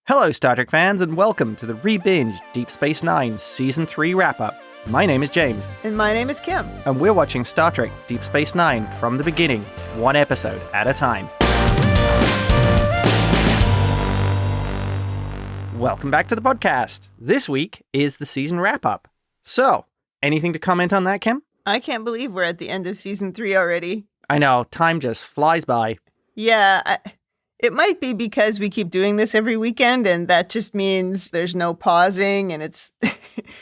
Hello, Star Trek fans, and welcome to the Rebinge Deep Space Nine Season 3 wrap-up. My name is James. And my name is Kim. And we're watching Star Trek Deep Space Nine from the beginning, one episode at a time. Welcome back to the podcast. This week is the season wrap-up. So, anything to comment on that, Kim? I can't believe we're at the end of Season 3 already. I know, time just flies by. Yeah, it might be because we keep doing this every weekend, and that just means there's no pausing, and it's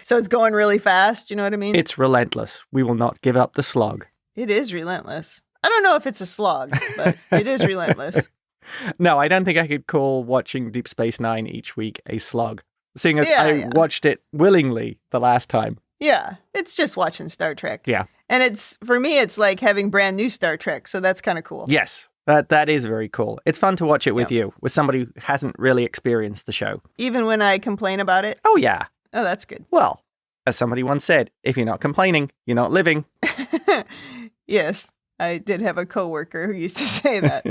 so it's going really fast, you know what I mean? It's relentless. We will not give up the slog. It is relentless. I don't know if it's a slog, but it is relentless. No, I don't think I could call watching Deep Space Nine each week a slog, seeing as I watched it willingly the last time. Yeah, it's just watching Star Trek. Yeah. And for me, it's like having brand new Star Trek, so that's kind of cool. Yes. That is very cool. It's fun to watch it with you, with somebody who hasn't really experienced the show. Even when I complain about it? Oh, yeah. Oh, that's good. Well, as somebody once said, if you're not complaining, you're not living. Yes, I did have a coworker who used to say that.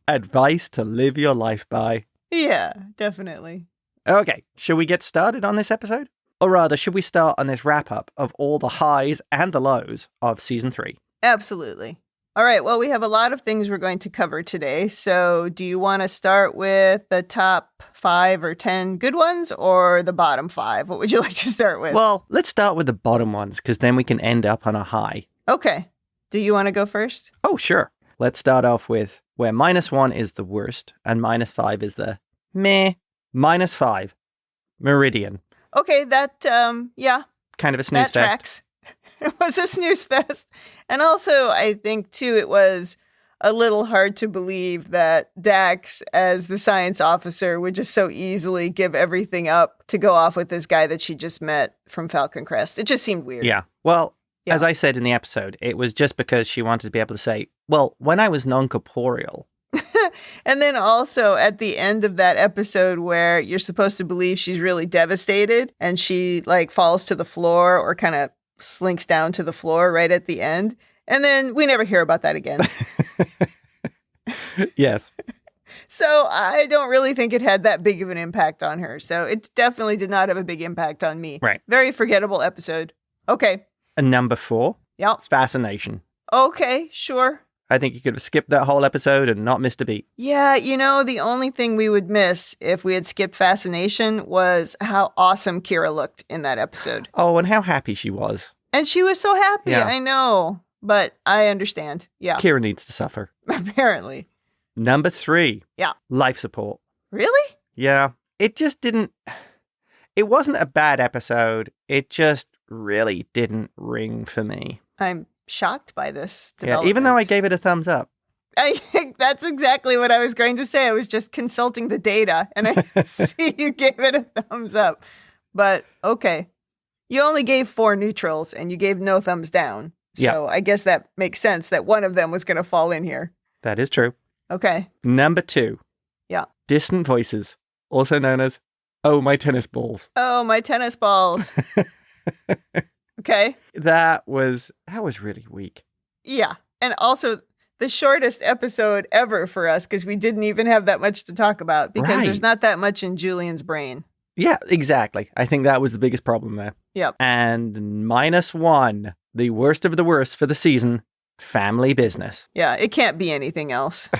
Advice to live your life by. Yeah, definitely. Okay, should we get started on this episode? Or rather, should we start on this wrap-up of all the highs and the lows of Season 3? Absolutely. All right, well, we have a lot of things we're going to cover today. So do you want to start with the top 5 or 10 good ones or the bottom 5? What would you like to start with? Well, let's start with the bottom ones, because then we can end up on a high. Okay. Do you want to go first? Oh, sure. Let's start off with where -1 is the worst and -5 is the meh. -5. Meridian. Okay, that, yeah. Kind of a snooze that fest. Tracks. It was a snooze fest. And also, I think, too, it was a little hard to believe that Dax, as the science officer, would just so easily give everything up to go off with this guy that she just met from Falcon Crest. It just seemed weird. Yeah. Well, as I said in the episode, it was just because she wanted to be able to say, well, when I was non-corporeal. And then also at the end of that episode where you're supposed to believe she's really devastated and she like falls to the floor or kind of slinks down to the floor right at the end. And then we never hear about that again. Yes. So I don't really think it had that big of an impact on her. So it definitely did not have a big impact on me. Right. Very forgettable episode. Okay. And number 4. Yep. Fascination. Okay, sure. I think you could have skipped that whole episode and not missed a beat. Yeah, you know, the only thing we would miss if we had skipped Fascination was how awesome Kira looked in that episode. Oh, and how happy she was. And she was so happy, Yeah. I know. But I understand. Yeah. Kira needs to suffer. Apparently. Number 3. Yeah. Life support. Really? Yeah. It just didn't... It wasn't a bad episode. It just really didn't ring for me. I'm shocked by this Yeah, development. even though I gave it a thumbs up. I think that's exactly what I was going to say. I was just consulting the data, and I see you gave it a thumbs up. But, okay. You only gave 4 neutrals, and you gave no thumbs down. So I guess that makes sense that one of them was going to fall in here. That is true. Okay. Number 2. Yeah. Distant voices, also known as, oh, my tennis balls. Oh, my tennis balls. Okay. That was really weak. Yeah. And also the shortest episode ever for us because we didn't even have that much to talk about because there's not that much in Julian's brain. Yeah, exactly. I think that was the biggest problem there. Yep. And -1, the worst of the worst for the season, family business. Yeah, it can't be anything else.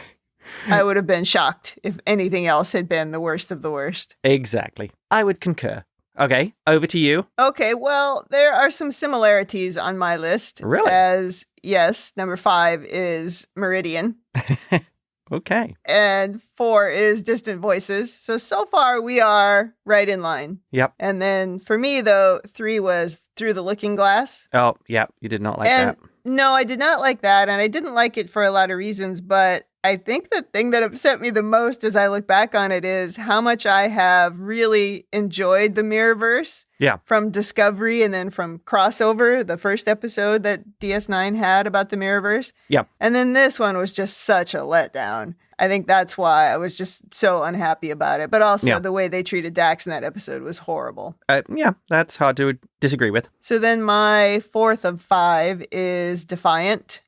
I would have been shocked if anything else had been the worst of the worst. Exactly. I would concur. Okay, over to you. Okay, well, there are some similarities on my list. Really? As, yes, number 5 is Meridian. Okay. And 4 is Distant Voices. So far we are right in line. Yep. And then for me, though, 3 was Through the Looking Glass. Oh, yeah, you did not like that. No, I did not like that. And I didn't like it for a lot of reasons. But I think the thing that upset me the most as I look back on it is how much I have really enjoyed the Mirrorverse. Yeah. From Discovery and then from Crossover, the first episode that DS9 had about the Mirrorverse. Yep. And then this one was just such a letdown. I think that's why I was just so unhappy about it. But also the way they treated Dax in that episode was horrible. Yeah, that's hard to disagree with. So then my 4th of 5 is Defiant.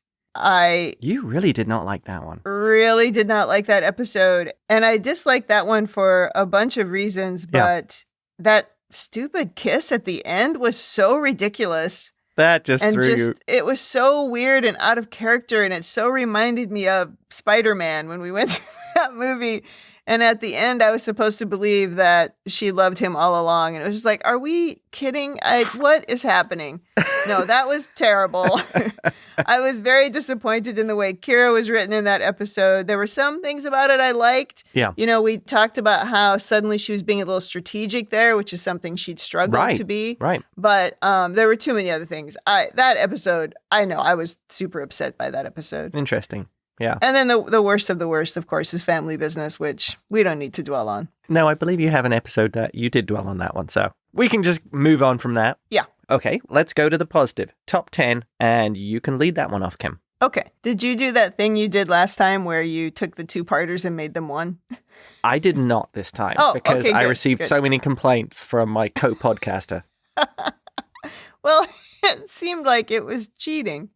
You really did not like that one. really did not like that episode. And I disliked that one for a bunch of reasons, but that stupid kiss at the end was so ridiculous. That just threw you. It was so weird and out of character, and it so reminded me of Spider-Man when we went to that movie. And at the end, I was supposed to believe that she loved him all along. And it was just like, are we kidding? What is happening? No, that was terrible. I was very disappointed in the way Kira was written in that episode. There were some things about it I liked. Yeah. You know, we talked about how suddenly she was being a little strategic there, which is something she'd struggled to be. Right. But there were too many other things. That episode, I was super upset by that episode. Interesting. Yeah. And then the worst of the worst, of course, is Family Business, which we don't need to dwell on. No, I believe you have an episode that you did dwell on that one, so we can just move on from that. Yeah. Okay, let's go to the positive. Top 10, and you can lead that one off, Kim. Okay. Did you do that thing you did last time where you took the two-parters and made them one? I did not this time because okay, I good, received so many complaints from my co-podcaster. Well, it seemed like it was cheating.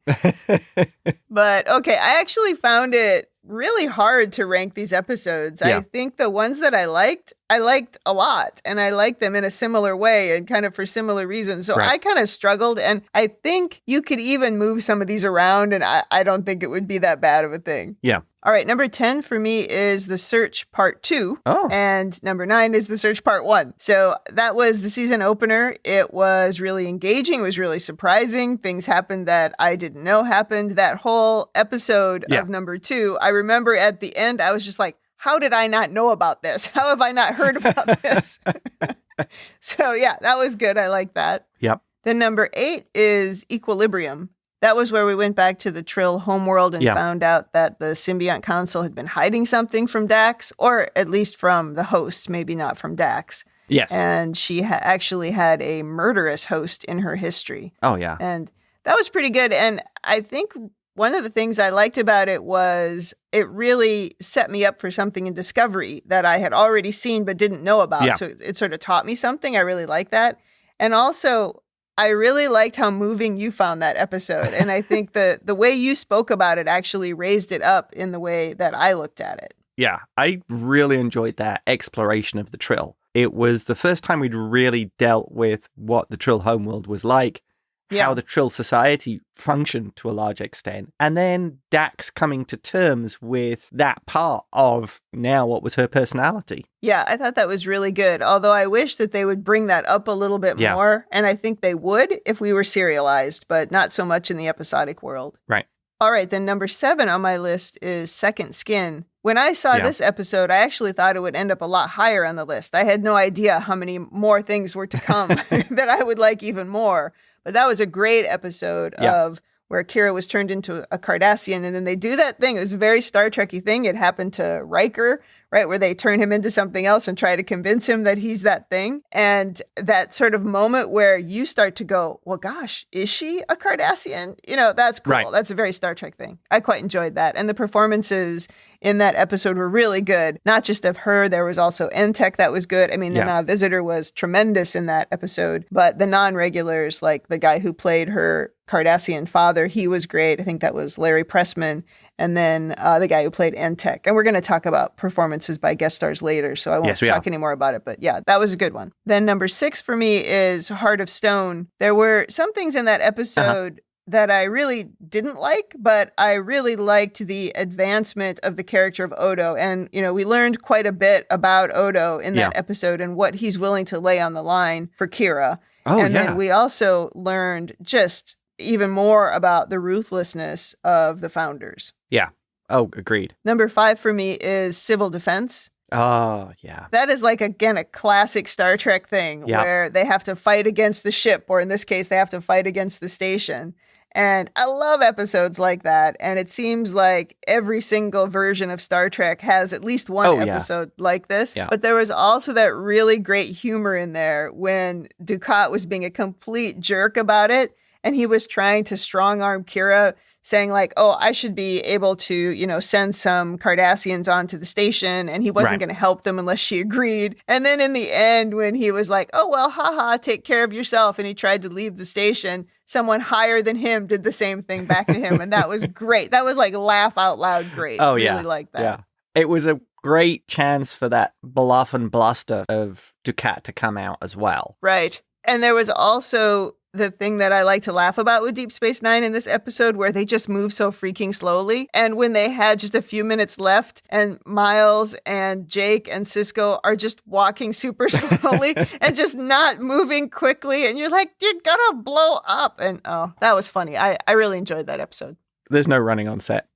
But okay, I actually found it really hard to rank these episodes. Yeah. I think the ones that I liked a lot, and I liked them in a similar way and kind of for similar reasons. So Right. I kind of struggled, and I think you could even move some of these around, and I don't think it would be that bad of a thing. Yeah. All right, number 10 for me is The Search Part 2. Oh. And number 9 is The Search Part 1. So that was the season opener. It was really engaging. It was really surprising. Things happened that I didn't know happened. That whole episode of number 2, I remember at the end, I was just like, how did I not know about this? How have I not heard about this? So yeah, that was good. I like that. Yep. Then number 8 is Equilibrium. That was where we went back to the Trill homeworld and found out that the Symbiont Council had been hiding something from Dax, or at least from the hosts, maybe not from Dax. Yes. And she actually had a murderous host in her history. Oh, yeah. And that was pretty good. And I think one of the things I liked about it was it really set me up for something in Discovery that I had already seen but didn't know about. Yeah. So it sort of taught me something. I really like that. And also, I really liked how moving you found that episode. And I think the way you spoke about it actually raised it up in the way that I looked at it. Yeah, I really enjoyed that exploration of the Trill. It was the first time we'd really dealt with what the Trill homeworld was like, how the Trill society functioned to a large extent, and then Dax coming to terms with that part of now what was her personality. Yeah, I thought that was really good. Although I wish that they would bring that up a little bit more. And I think they would if we were serialized, but not so much in the episodic world. Right. All right, then number 7 on my list is Second Skin. When I saw this episode, I actually thought it would end up a lot higher on the list. I had no idea how many more things were to come that I would like even more. But that was a great episode of where Kira was turned into a Cardassian. And then they do that thing. It was a very Star Trek-y thing. It happened to Riker, right? Where they turn him into something else and try to convince him that he's that thing. And that sort of moment where you start to go, well, gosh, is she a Cardassian? You know, that's cool. Right. That's a very Star Trek thing. I quite enjoyed that. And the performances in that episode were really good. Not just of her, there was also Entek that was good. I mean, the Visitor was tremendous in that episode, but the non-regulars, like the guy who played her Cardassian father, he was great. I think that was Larry Pressman. And then the guy who played Entek. And we're going to talk about performances by guest stars later, so I won't talk anymore about it. But yeah, that was a good one. Then number 6 for me is Heart of Stone. There were some things in that episode that I really didn't like, but I really liked the advancement of the character of Odo. And, you know, we learned quite a bit about Odo in that episode and what he's willing to lay on the line for Kira. Then we also learned just even more about the ruthlessness of the Founders. Yeah. Oh, agreed. Number 5 for me is Civil Defense. Oh, yeah. That is like, again, a classic Star Trek thing where they have to fight against the ship, or in this case, they have to fight against the station. And I love episodes like that. And it seems like every single version of Star Trek has at least one episode like this. Yeah. But there was also that really great humor in there when Dukat was being a complete jerk about it. And he was trying to strong arm Kira saying like, oh, I should be able to, send some Cardassians onto the station, and he wasn't Right. going to help them unless she agreed. And then in the end, when he was like, oh, well, haha, take care of yourself, and he tried to leave the station, someone higher than him did the same thing back to him. And that was great. That was like laugh out loud great. Oh, yeah. Really like that. Yeah. It was a great chance for that bluff and bluster of Dukat to come out as well. Right. And there was also the thing that I like to laugh about with Deep Space Nine in this episode, where they just move so freaking slowly. And when they had just a few minutes left and Miles and Jake and Sisko are just walking super slowly and just not moving quickly. And you're like, you're gonna blow up. And oh, that was funny. I really enjoyed that episode. There's no running on set.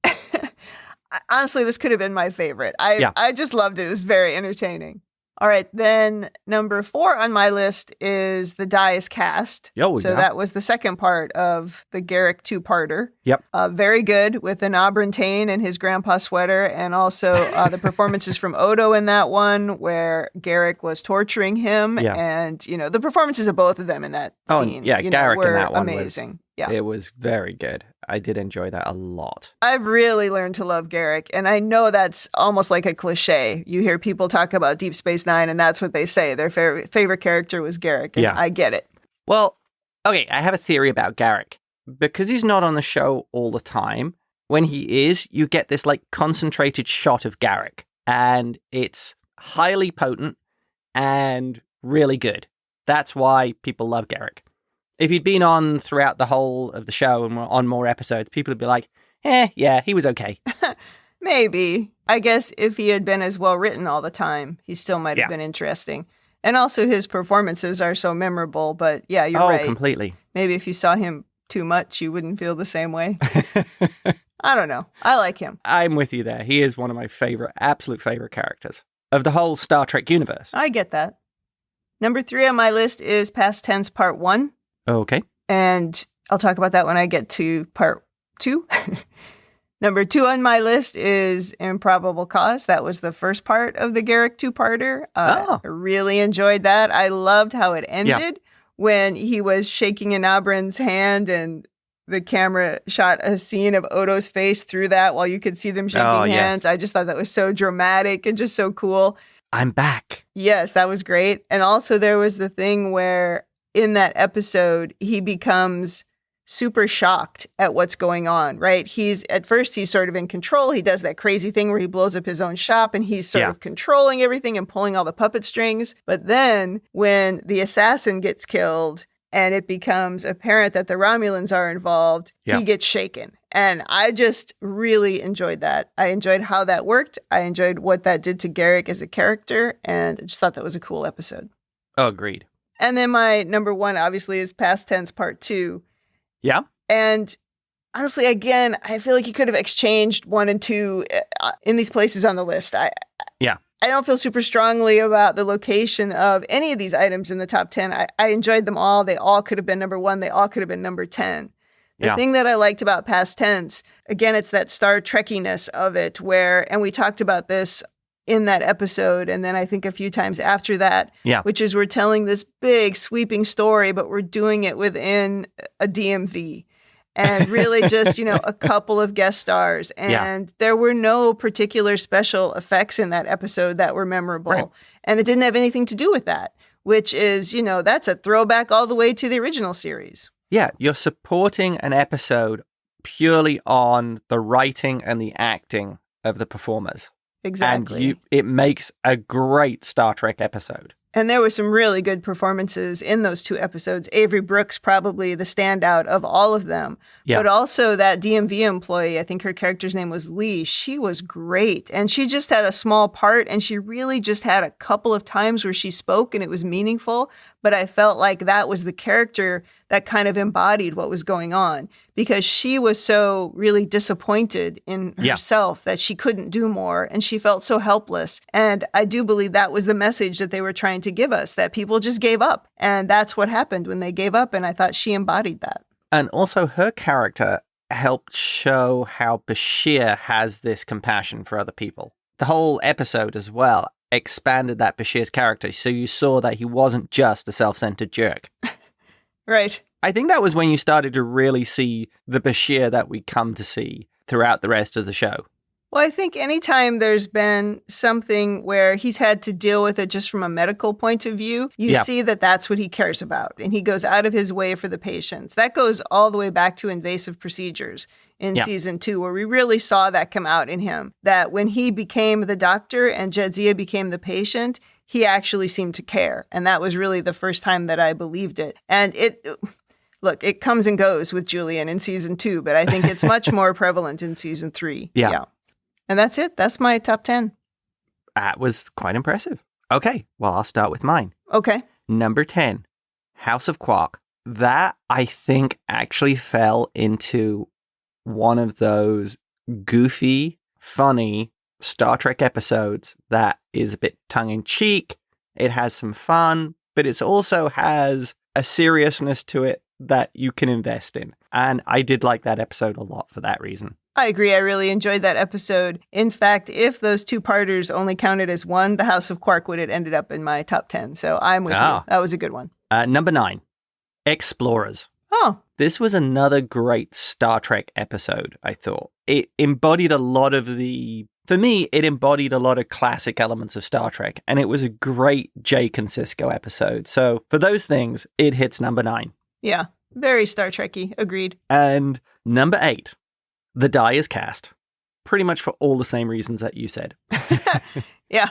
Honestly, this could have been my favorite. I just loved it. It was very entertaining. All right, then number 4 on my list is The Die is Cast. That was the second part of the Garrick two-parter. Yep. Very good, with an Aubrentane and his grandpa sweater, and also the performances from Odo in that one, where Garrick was torturing him, and the performances of both of them in that scene. Garrick were in that one amazing. It was very good. I did enjoy that a lot. I've really learned to love Garrick, and I know that's almost like a cliche. You hear people talk about Deep Space Nine, and that's what they say. Their favorite character was Garrick, and I get it. Well, okay, I have a theory about Garrick. Because he's not on the show all the time, when he is, you get this like concentrated shot of Garrick, and it's highly potent and really good. That's why people love Garrick. If he'd been on throughout the whole of the show and were on more episodes, people would be like, yeah, he was okay. Maybe. I guess if he had been as well written all the time, he still might have been interesting. And also his performances are so memorable, but yeah, you're right. Oh, completely. Maybe if you saw him too much, you wouldn't feel the same way. I don't know. I like him. I'm with you there. He is one of my absolute favorite characters of the whole Star Trek universe. I get that. Number 3 on my list is Past Tense Part 1. Okay. And I'll talk about that when I get to Part 2. Number 2 on my list is Improbable Cause. That was the first part of the Garrick two-parter. I really enjoyed that. I loved how it ended when he was shaking Inabrin's hand and the camera shot a scene of Odo's face through that while you could see them shaking hands. I just thought that was so dramatic and just so cool. I'm back. Yes, that was great. And also there was the thing where in that episode, he becomes super shocked at what's going on, right? At first he's sort of in control. He does that crazy thing where he blows up his own shop and he's sort of controlling everything and pulling all the puppet strings. But then when the assassin gets killed and it becomes apparent that the Romulans are involved, he gets shaken. And I just really enjoyed that. I enjoyed how that worked. I enjoyed what that did to Garrick as a character. And I just thought that was a cool episode. Oh, agreed. And then my number 1, obviously, is Past Tense Part 2. Yeah. And honestly, again, I feel like you could have exchanged 1 and 2 in these places on the list. I don't feel super strongly about the location of any of these items in the top 10. I enjoyed them all. They all could have been number 1. They all could have been number 10. The thing that I liked about Past Tense, again, it's that Star Trekkiness of it and we talked about this in that episode, and then I think a few times after that, which is we're telling this big sweeping story, but we're doing it within a DMV. And really just, a couple of guest stars. And there were no particular special effects in that episode that were memorable. Right. And it didn't have anything to do with that, which is, that's a throwback all the way to the original series. Yeah, you're supporting an episode purely on the writing and the acting of the performers. Exactly. And it makes a great Star Trek episode. And there were some really good performances in those 2 episodes. Avery Brooks, probably the standout of all of them. Yeah. But also that DMV employee, I think her character's name was Lee. She was great. And she just had a small part, and she really just had a couple of times where she spoke and it was meaningful. But I felt like that was the character that kind of embodied what was going on, because she was so really disappointed in herself that she couldn't do more, and she felt so helpless. And I do believe that was the message that they were trying to give us, that people just gave up. And that's what happened when they gave up, and I thought she embodied that. And also her character helped show how Bashir has this compassion for other people. The whole episode as well expanded that Bashir's character, so you saw that he wasn't just a self-centered jerk. Right. I think that was when you started to really see the Bashir that we come to see throughout the rest of the show. Well, I think anytime there's been something where he's had to deal with it just from a medical point of view, you see that that's what he cares about. And he goes out of his way for the patients. That goes all the way back to invasive procedures in season 2, where we really saw that come out in him. That when he became the doctor and Jadzia became the patient, he actually seemed to care. And that was really the first time that I believed it. And look, it comes and goes with Julian in season 2, but I think it's much more prevalent in season 3. Yeah. And that's it. That's my top 10. That was quite impressive. Okay, well, I'll start with mine. Okay. Number 10, House of Quark. That, I think, actually fell into one of those goofy, funny Star Trek episodes that is a bit tongue-in-cheek. It has some fun, but it also has a seriousness to it that you can invest in. And I did like that episode a lot for that reason. I agree. I really enjoyed that episode. In fact, if those two-parters only counted as one, the House of Quark would have ended up in my top 10. So I'm with you. That was a good one. Number 9, Explorers. Oh. This was another great Star Trek episode, I thought. It embodied a lot of for me, it embodied a lot of classic elements of Star Trek, and it was a great Jake and Sisko episode. So for those things, it hits number 9. Yeah, very Star Trek-y. Agreed. And number 8, The Die is Cast. Pretty much for all the same reasons that you said. Yeah.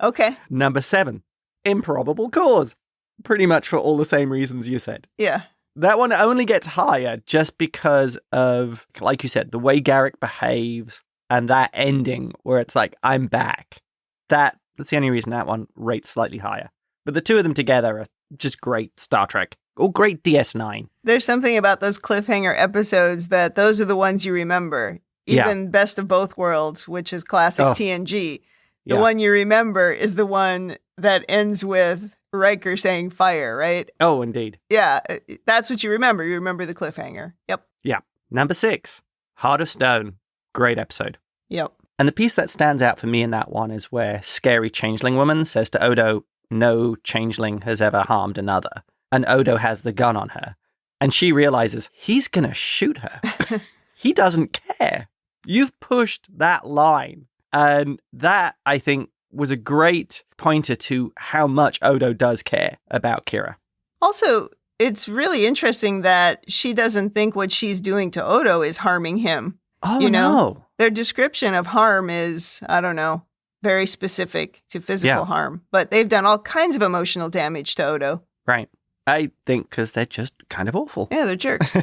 Okay. Number 7, Improbable Cause. Pretty much for all the same reasons you said. Yeah. That one only gets higher just because of, like you said, the way Garrick behaves and that ending where it's like, I'm back. That's the only reason that one rates slightly higher. But the two of them together are just great Star Trek. Or great DS9. There's something about those cliffhanger episodes that those are the ones you remember. Even Best of Both Worlds, which is classic TNG. The one you remember is the one that ends with Riker saying fire, right? Oh, indeed. Yeah, that's what you remember. You remember the cliffhanger. Yep. Yeah. Number 6, Heart of Stone. Great episode. Yep. And the piece that stands out for me in that one is where Scary Changeling Woman says to Odo, no changeling has ever harmed another. And Odo has the gun on her. And she realizes he's going to shoot her. He doesn't care. You've pushed that line. And that, I think, was a great pointer to how much Odo does care about Kira. Also, it's really interesting that she doesn't think what she's doing to Odo is harming him. Oh, you know? no. Their description of harm is, I don't know, very specific to physical harm. But they've done all kinds of emotional damage to Odo. Right. I think because they're just kind of awful. Yeah, they're jerks.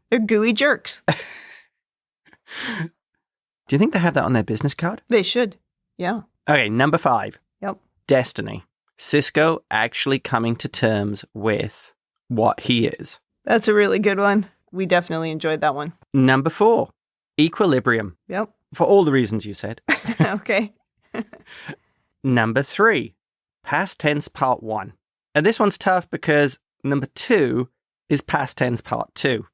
They're gooey jerks. Do you think they have that on their business card? They should. Yeah. Okay, number 5. Yep. Destiny. Sisko actually coming to terms with what he is. That's a really good one. We definitely enjoyed that one. Number 4. Equilibrium. Yep. For all the reasons you said. Okay. Number 3. Past Tense Part 1. And this one's tough because number 2 is Past Tense Part 2.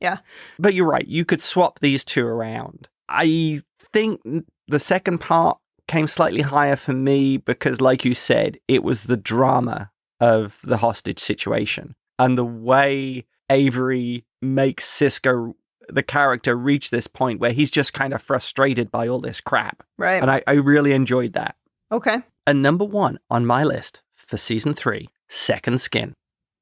Yeah. But you're right. You could swap these two around. I think the second part came slightly higher for me because, like you said, it was the drama of the hostage situation. And the way Avery makes Sisko, the character, reach this point where he's just kind of frustrated by all this crap. Right. And I really enjoyed that. Okay. And number 1 on my list for season 3, Second Skin.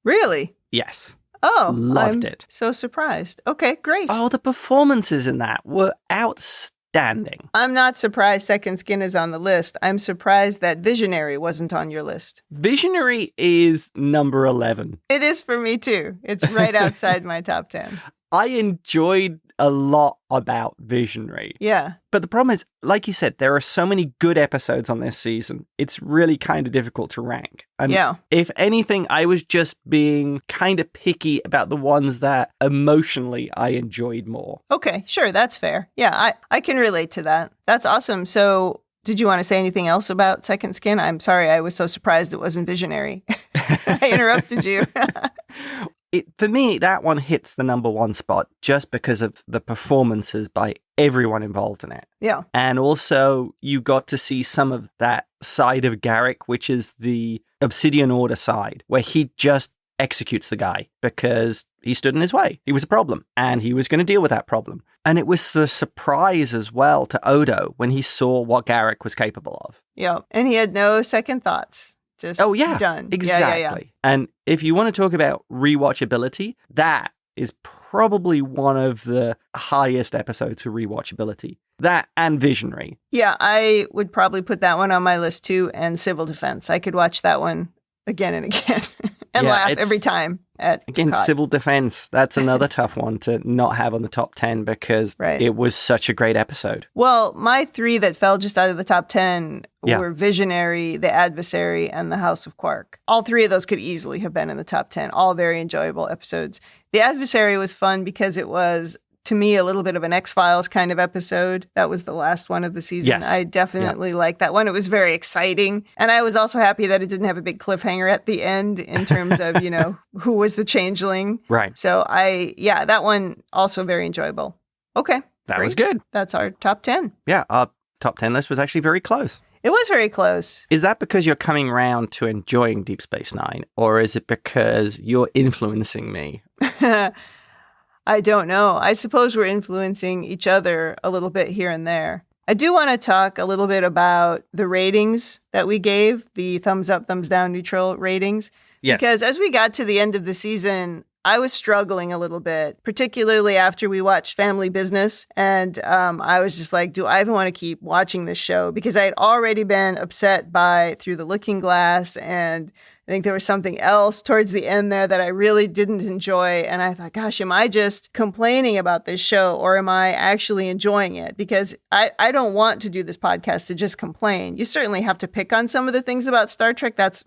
Really? Yes. Oh, Loved it. So surprised. Okay, great. Oh, the performances in that were outstanding. I'm not surprised Second Skin is on the list. I'm surprised that Visionary wasn't on your list. Visionary is number 11. It is for me too. It's right outside my top 10. I enjoyed a lot about Visionary. Yeah. But the problem is, like you said, there are so many good episodes on this season. It's really kind of difficult to rank. And if anything, I was just being kind of picky about the ones that emotionally I enjoyed more. Okay, sure. That's fair. Yeah, I can relate to that. That's awesome. So did you want to say anything else about Second Skin? I'm sorry. I was so surprised it wasn't Visionary. I interrupted you. For me, that one hits the number 1 spot just because of the performances by everyone involved in it. Yeah. And also, you got to see some of that side of Garrick, which is the Obsidian Order side, where he just executes the guy because he stood in his way. He was a problem, and he was going to deal with that problem. And it was the surprise as well to Odo when he saw what Garrick was capable of. Yeah, and he had no second thoughts. Just done. Exactly. Yeah. And if you want to talk about rewatchability, that is probably one of the highest episodes for rewatchability. That and Visionary. Yeah, I would probably put that one on my list too, and Civil Defense. I could watch that one again and again and laugh every time. Civil Defense, that's another tough one to not have on the top 10 because it was such a great episode. Well, my 3 that fell just out of the top 10 were Visionary, The Adversary, and The House of Quark. All 3 of those could easily have been in the top 10. All very enjoyable episodes. The Adversary was fun because it was, to me, a little bit of an X-Files kind of episode. That was the last one of the season. Yes. I definitely liked that one. It was very exciting. And I was also happy that it didn't have a big cliffhanger at the end in terms of, who was the changeling. Right. So that one also very enjoyable. Okay. That was good. That's our top 10. Yeah, our top 10 list was actually very close. It was very close. Is that because you're coming round to enjoying Deep Space Nine, or is it because you're influencing me? I don't know. I suppose we're influencing each other a little bit here and there. I do want to talk a little bit about the ratings that we gave, the thumbs up, thumbs down, neutral ratings. Yes. Because as we got to the end of the season, I was struggling a little bit, particularly after we watched Family Business. And I was just like, do I even want to keep watching this show? Because I had already been upset by Through the Looking Glass, and I think there was something else towards the end there that I really didn't enjoy. And I thought, gosh, am I just complaining about this show, or am I actually enjoying it? Because I don't want to do this podcast to just complain. You certainly have to pick on some of the things about Star Trek. That's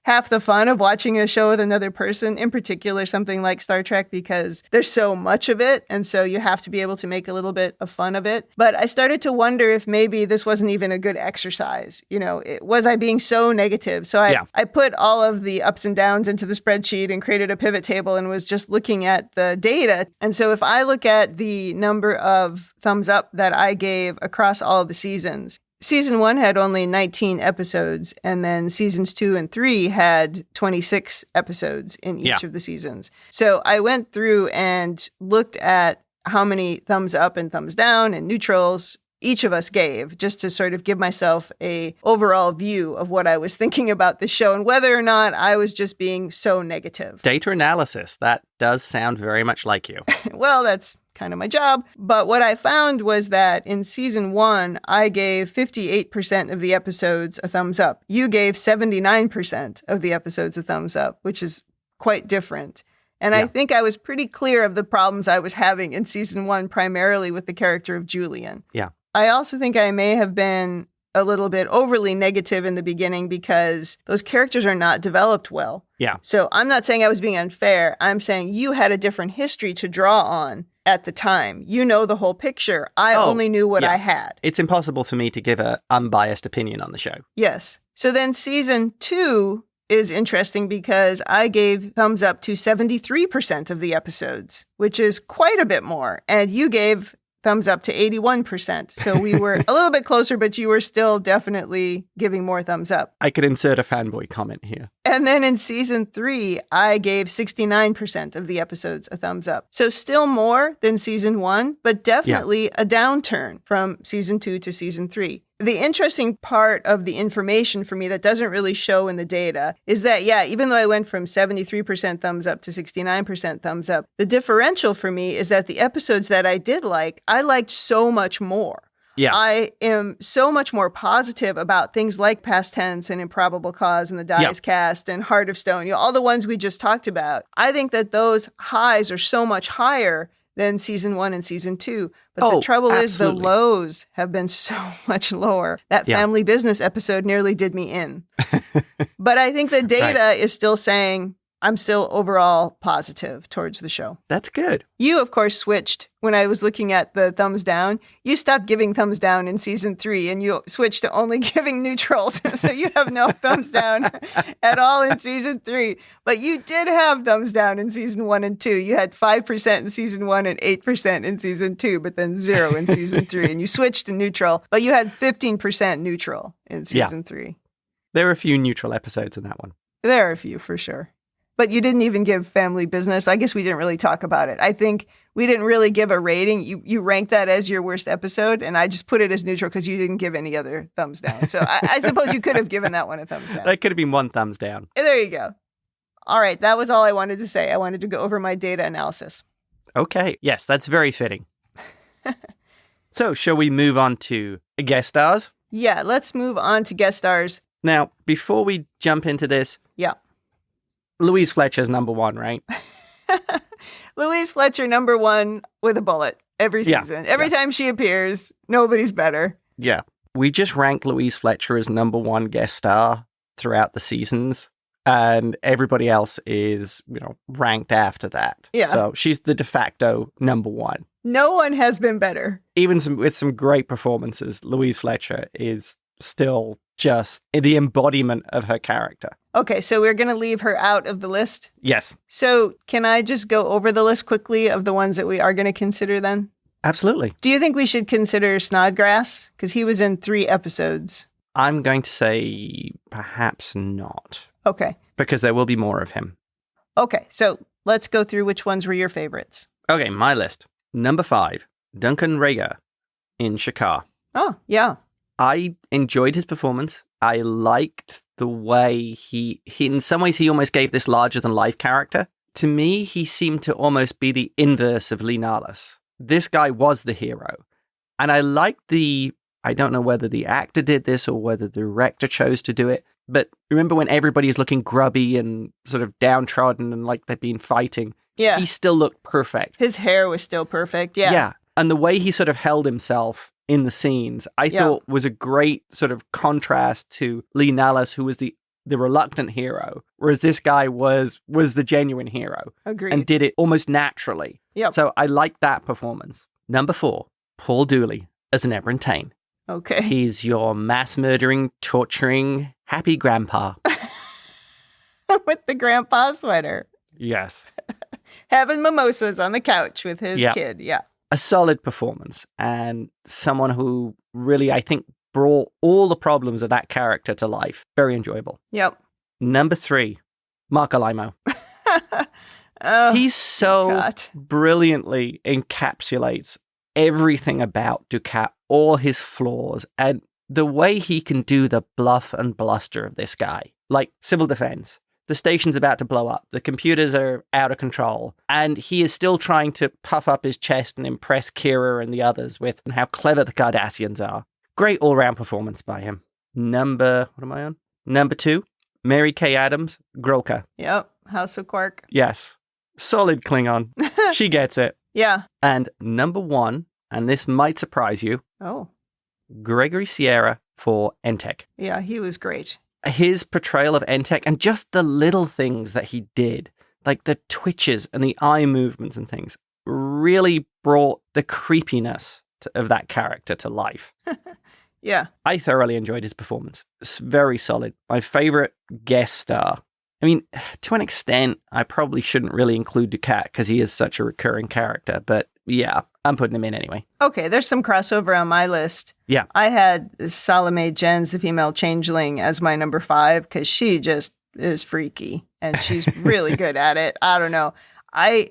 half the fun of watching a show with another person, in particular something like Star Trek, because there's so much of it. And so you have to be able to make a little bit of fun of it. But I started to wonder if maybe this wasn't even a good exercise. Was I being so negative? So I put all of the ups and downs into the spreadsheet and created a pivot table and was just looking at the data. And so if I look at the number of thumbs up that I gave across all of the seasons, Season 1 had only 19 episodes, and then Seasons 2 and 3 had 26 episodes in each of the seasons. So I went through and looked at how many thumbs up and thumbs down and neutrals each of us gave, just to sort of give myself a overall view of what I was thinking about the show and whether or not I was just being so negative. Data analysis, that does sound very much like you. Well, that's kind of my job. But what I found was that in Season 1, I gave 58% of the episodes a thumbs up. You gave 79% of the episodes a thumbs up, which is quite different. And I think I was pretty clear of the problems I was having in Season 1, primarily with the character of Julian. Yeah. I also think I may have been a little bit overly negative in the beginning because those characters are not developed well. Yeah. So I'm not saying I was being unfair. I'm saying you had a different history to draw on at the time. You know the whole picture. I only knew what I had. It's impossible for me to give an unbiased opinion on the show. Yes. So then Season 2 is interesting because I gave thumbs up to 73% of the episodes, which is quite a bit more. And you gave thumbs up to 81%. So we were a little bit closer, but you were still definitely giving more thumbs up. I could insert a fanboy comment here. And then in Season 3, I gave 69% of the episodes a thumbs up. So still more than Season 1, but definitely a downturn from Season 2 to Season 3. The interesting part of the information for me that doesn't really show in the data is that, even though I went from 73% thumbs up to 69% thumbs up, the differential for me is that the episodes that I did like, I liked so much more. Yeah. I am so much more positive about things like Past Tense and Improbable Cause and The Die Is Cast and Heart of Stone, all the ones we just talked about. I think that those highs are so much higher than Season 1 and Season 2. But the trouble is the lows have been so much lower. That Family Business episode nearly did me in. But I think the data is still saying I'm still overall positive towards the show. That's good. You, of course, switched when I was looking at the thumbs down. You stopped giving thumbs down in Season 3 and you switched to only giving neutrals. So you have no thumbs down at all in Season 3. But you did have thumbs down in Season 1 and 2. You had 5% in Season 1 and 8% in Season 2, but then 0 in Season 3. And you switched to neutral, but you had 15% neutral in Season 3. There are a few neutral episodes in that one. There are a few, for sure. But you didn't even give Family Business. I guess we didn't really talk about it. I think we didn't really give a rating. You ranked that as your worst episode, and I just put it as neutral because you didn't give any other thumbs down. So I suppose you could have given that one a thumbs down. That could have been 1 thumbs down. There you go. All right, that was all I wanted to say. I wanted to go over my data analysis. Okay, yes, that's very fitting. So, shall we move on to guest stars? Yeah, let's move on to guest stars. Now, before we jump into this, yeah, Louise Fletcher's number 1, right? Louise Fletcher, number 1 with a bullet every season. Every time she appears, nobody's better. Yeah. We just ranked Louise Fletcher as number 1 guest star throughout the seasons, and everybody else is, ranked after that. Yeah. So she's the de facto number 1. No one has been better. Even with some great performances, Louise Fletcher is still just the embodiment of her character. Okay, so we're going to leave her out of the list? Yes. So can I just go over the list quickly of the ones that we are going to consider then? Absolutely. Do you think we should consider Snodgrass? Because he was in 3 episodes. I'm going to say perhaps not. Okay. Because there will be more of him. Okay, so let's go through which ones were your favorites. Okay, my list. Number 5, Duncan Rager in Shakar. Oh, yeah. I enjoyed his performance. I liked the way he in some ways, he almost gave this larger-than-life character. To me, he seemed to almost be the inverse of Lee Nallas. This guy was the hero. And I liked I don't know whether the actor did this or whether the director chose to do it, but remember when everybody is looking grubby and sort of downtrodden and like they've been fighting? Yeah. He still looked perfect. His hair was still perfect. Yeah. Yeah. And the way he sort of held himself in the scenes, I thought was a great sort of contrast to Lee Nallas, who was the reluctant hero, whereas this guy was the genuine hero. Agreed. And did it almost naturally. Yep. So I liked that performance. Number 4, Paul Dooley as an Ebron Tain. Okay. He's your mass murdering, torturing, happy grandpa. With the grandpa sweater. Yes. Having mimosas on the couch with his kid. Yeah. A solid performance, and someone who really, I think, brought all the problems of that character to life. Very enjoyable. Yep. Number 3, Mark Alaimo. He so brilliantly encapsulates everything about Ducat, all his flaws, and the way he can do the bluff and bluster of this guy. Like civil defense. The station's about to blow up. The computers are out of control. And he is still trying to puff up his chest and impress Kira and the others with how clever the Cardassians are. Great all-round performance by him. What am I on? Number 2, Mary Kay Adams, Grilka. Yep. House of Quark. Yes. Solid Klingon. She gets it. Yeah. And number 1, and this might surprise you. Oh. Gregory Sierra for Entek. Yeah, he was great. His portrayal of Entek and just the little things that he did, like the twitches and the eye movements and things, really brought the creepiness of that character to life. Yeah. I thoroughly enjoyed his performance. It's very solid. My favorite guest star. I mean, to an extent, I probably shouldn't really include Ducat because he is such a recurring character, but yeah, I'm putting him in anyway. Okay, there's some crossover on my list. Yeah. I had Salome Jens, the female changeling, as my number 5 because she just is freaky and she's really good at it. I don't know.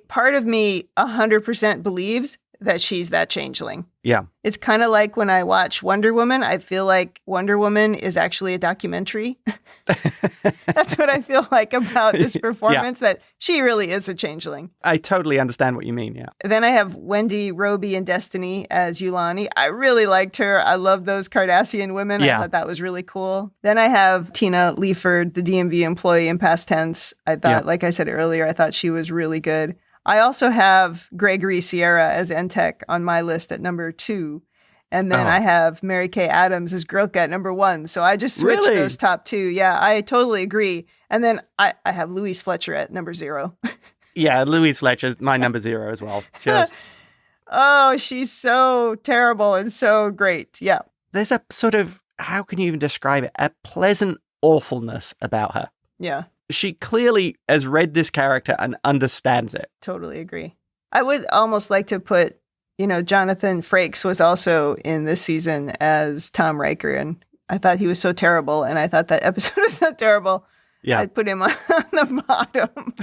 Part of me 100% believes that she's that changeling. Yeah. It's kind of like when I watch Wonder Woman, I feel like Wonder Woman is actually a documentary. That's what I feel like about this performance, that she really is a changeling. I totally understand what you mean, yeah. Then I have Wendy Roby in Destiny as Yulani. I really liked her. I love those Cardassian women. Yeah. I thought that was really cool. Then I have Tina Leaford, the DMV employee in past tense. I thought, like I said earlier, I thought she was really good. I also have Gregory Sierra as Entek on my list at number 2. And then I have Mary Kay Adams as Grilka at number 1. So I just switched those top 2. Yeah, I totally agree. And then I have Louise Fletcher at number 0. Yeah, Louise Fletcher's my number 0 as well. Just oh, she's so terrible and so great. Yeah. There's a sort of, how can you even describe it? A pleasant awfulness about her. Yeah. She clearly has read this character and understands it. Totally agree. I would almost like to put, Jonathan Frakes was also in this season as Tom Riker, and I thought he was so terrible, and I thought that episode was so terrible. Yeah. I'd put him on the bottom.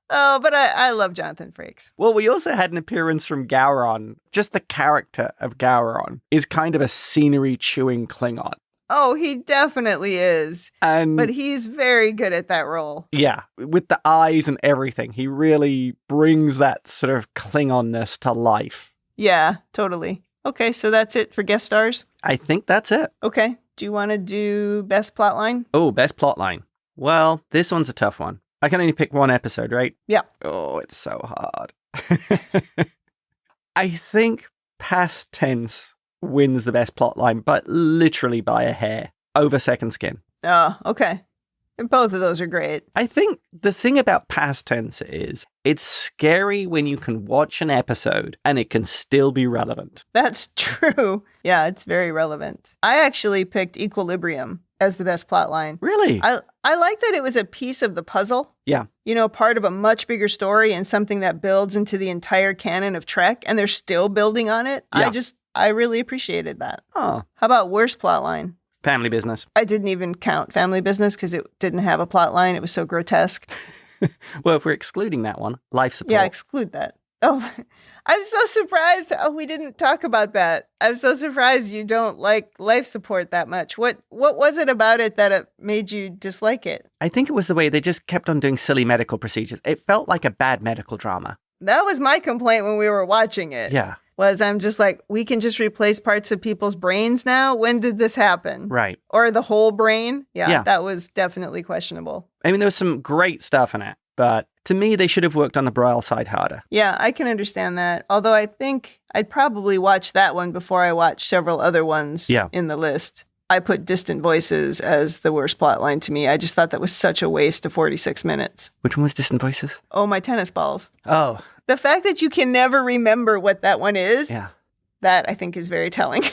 Oh, but I love Jonathan Frakes. Well, we also had an appearance from Gowron. Just the character of Gowron is kind of a scenery-chewing Klingon. Oh, he definitely is. But he's very good at that role. Yeah, with the eyes and everything. He really brings that sort of Klingonness to life. Yeah, totally. Okay, so that's it for guest stars? I think that's it. Okay. Do you want to do best plotline? Oh, best plotline. Well, this one's a tough one. I can only pick one episode, right? Yeah. Oh, it's so hard. I think Past Tense wins the best plotline, but literally by a hair, over Second Skin. Oh, okay. And both of those are great. I think the thing about Past Tense is it's scary when you can watch an episode and it can still be relevant. That's true. Yeah, it's very relevant. I actually picked Equilibrium as the best plotline. Really? I like that it was a piece of the puzzle. Yeah. You know, part of a much bigger story and something that builds into the entire canon of Trek, and they're still building on it. Yeah. I really appreciated that. Oh. How about worst plotline? Family Business. I didn't even count Family Business because it didn't have a plotline. It was so grotesque. Well, if we're excluding that one, Life Support. Yeah, exclude that. Oh, I'm so surprised. Oh, we didn't talk about that. I'm so surprised you don't like Life Support that much. What was it about it that it made you dislike it? I think it was the way they just kept on doing silly medical procedures. It felt like a bad medical drama. That was my complaint when we were watching it. Yeah. Was I'm just like, we can just replace parts of people's brains now? When did this happen? Right. Or the whole brain? Yeah, Yeah. that was definitely questionable. I mean, there was some great stuff in it, but to me, they should have worked on the Broyle side harder. Yeah, I can understand that. Although I think I'd probably watch that one before I watch several other ones in the list. I put Distant Voices as the worst plotline to me. I just thought that was such a waste of 46 minutes. Which one was Distant Voices? Oh, my tennis balls. Oh. The fact that you can never remember what that one is, Yeah. that I think is very telling.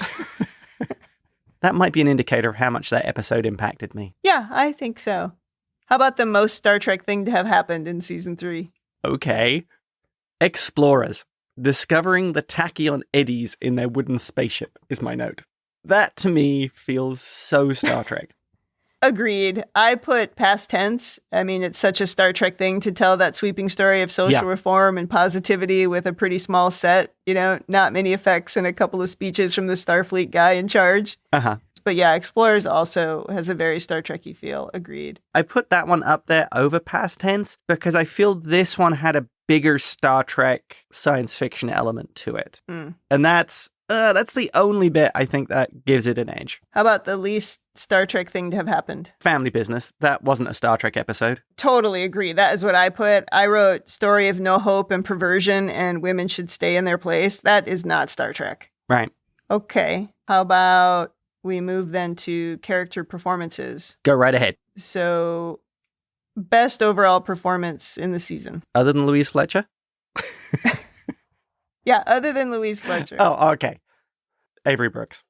That might be an indicator of how much that episode impacted me. Yeah, I think so. How about the most Star Trek thing to have happened in season 3? Okay. Explorers. Discovering the tachyon eddies in their wooden spaceship is my note. That, to me, feels so Star Trek. Agreed. I put Past Tense. I mean, it's such a Star Trek thing to tell that sweeping story of social reform and positivity with a pretty small set, you know, not many effects and a couple of speeches from the Starfleet guy in charge. Uh-huh. But yeah, Explorers also has a very Star Trek-y feel. Agreed. I put that one up there over Past Tense because I feel this one had a bigger Star Trek science fiction element to it. Mm. And that's the only bit I think that gives it an edge. How about the least Star Trek thing to have happened? Family Business. That wasn't a Star Trek episode. Totally agree. That is what I put. I wrote story of no hope and perversion and women should stay in their place. That is not Star Trek. Right. Okay. How about we move then to character performances? Go right ahead. So, best overall performance in the season. Other than Louise Fletcher? Yeah, other than Louise Fletcher. Oh, okay. Avery Brooks.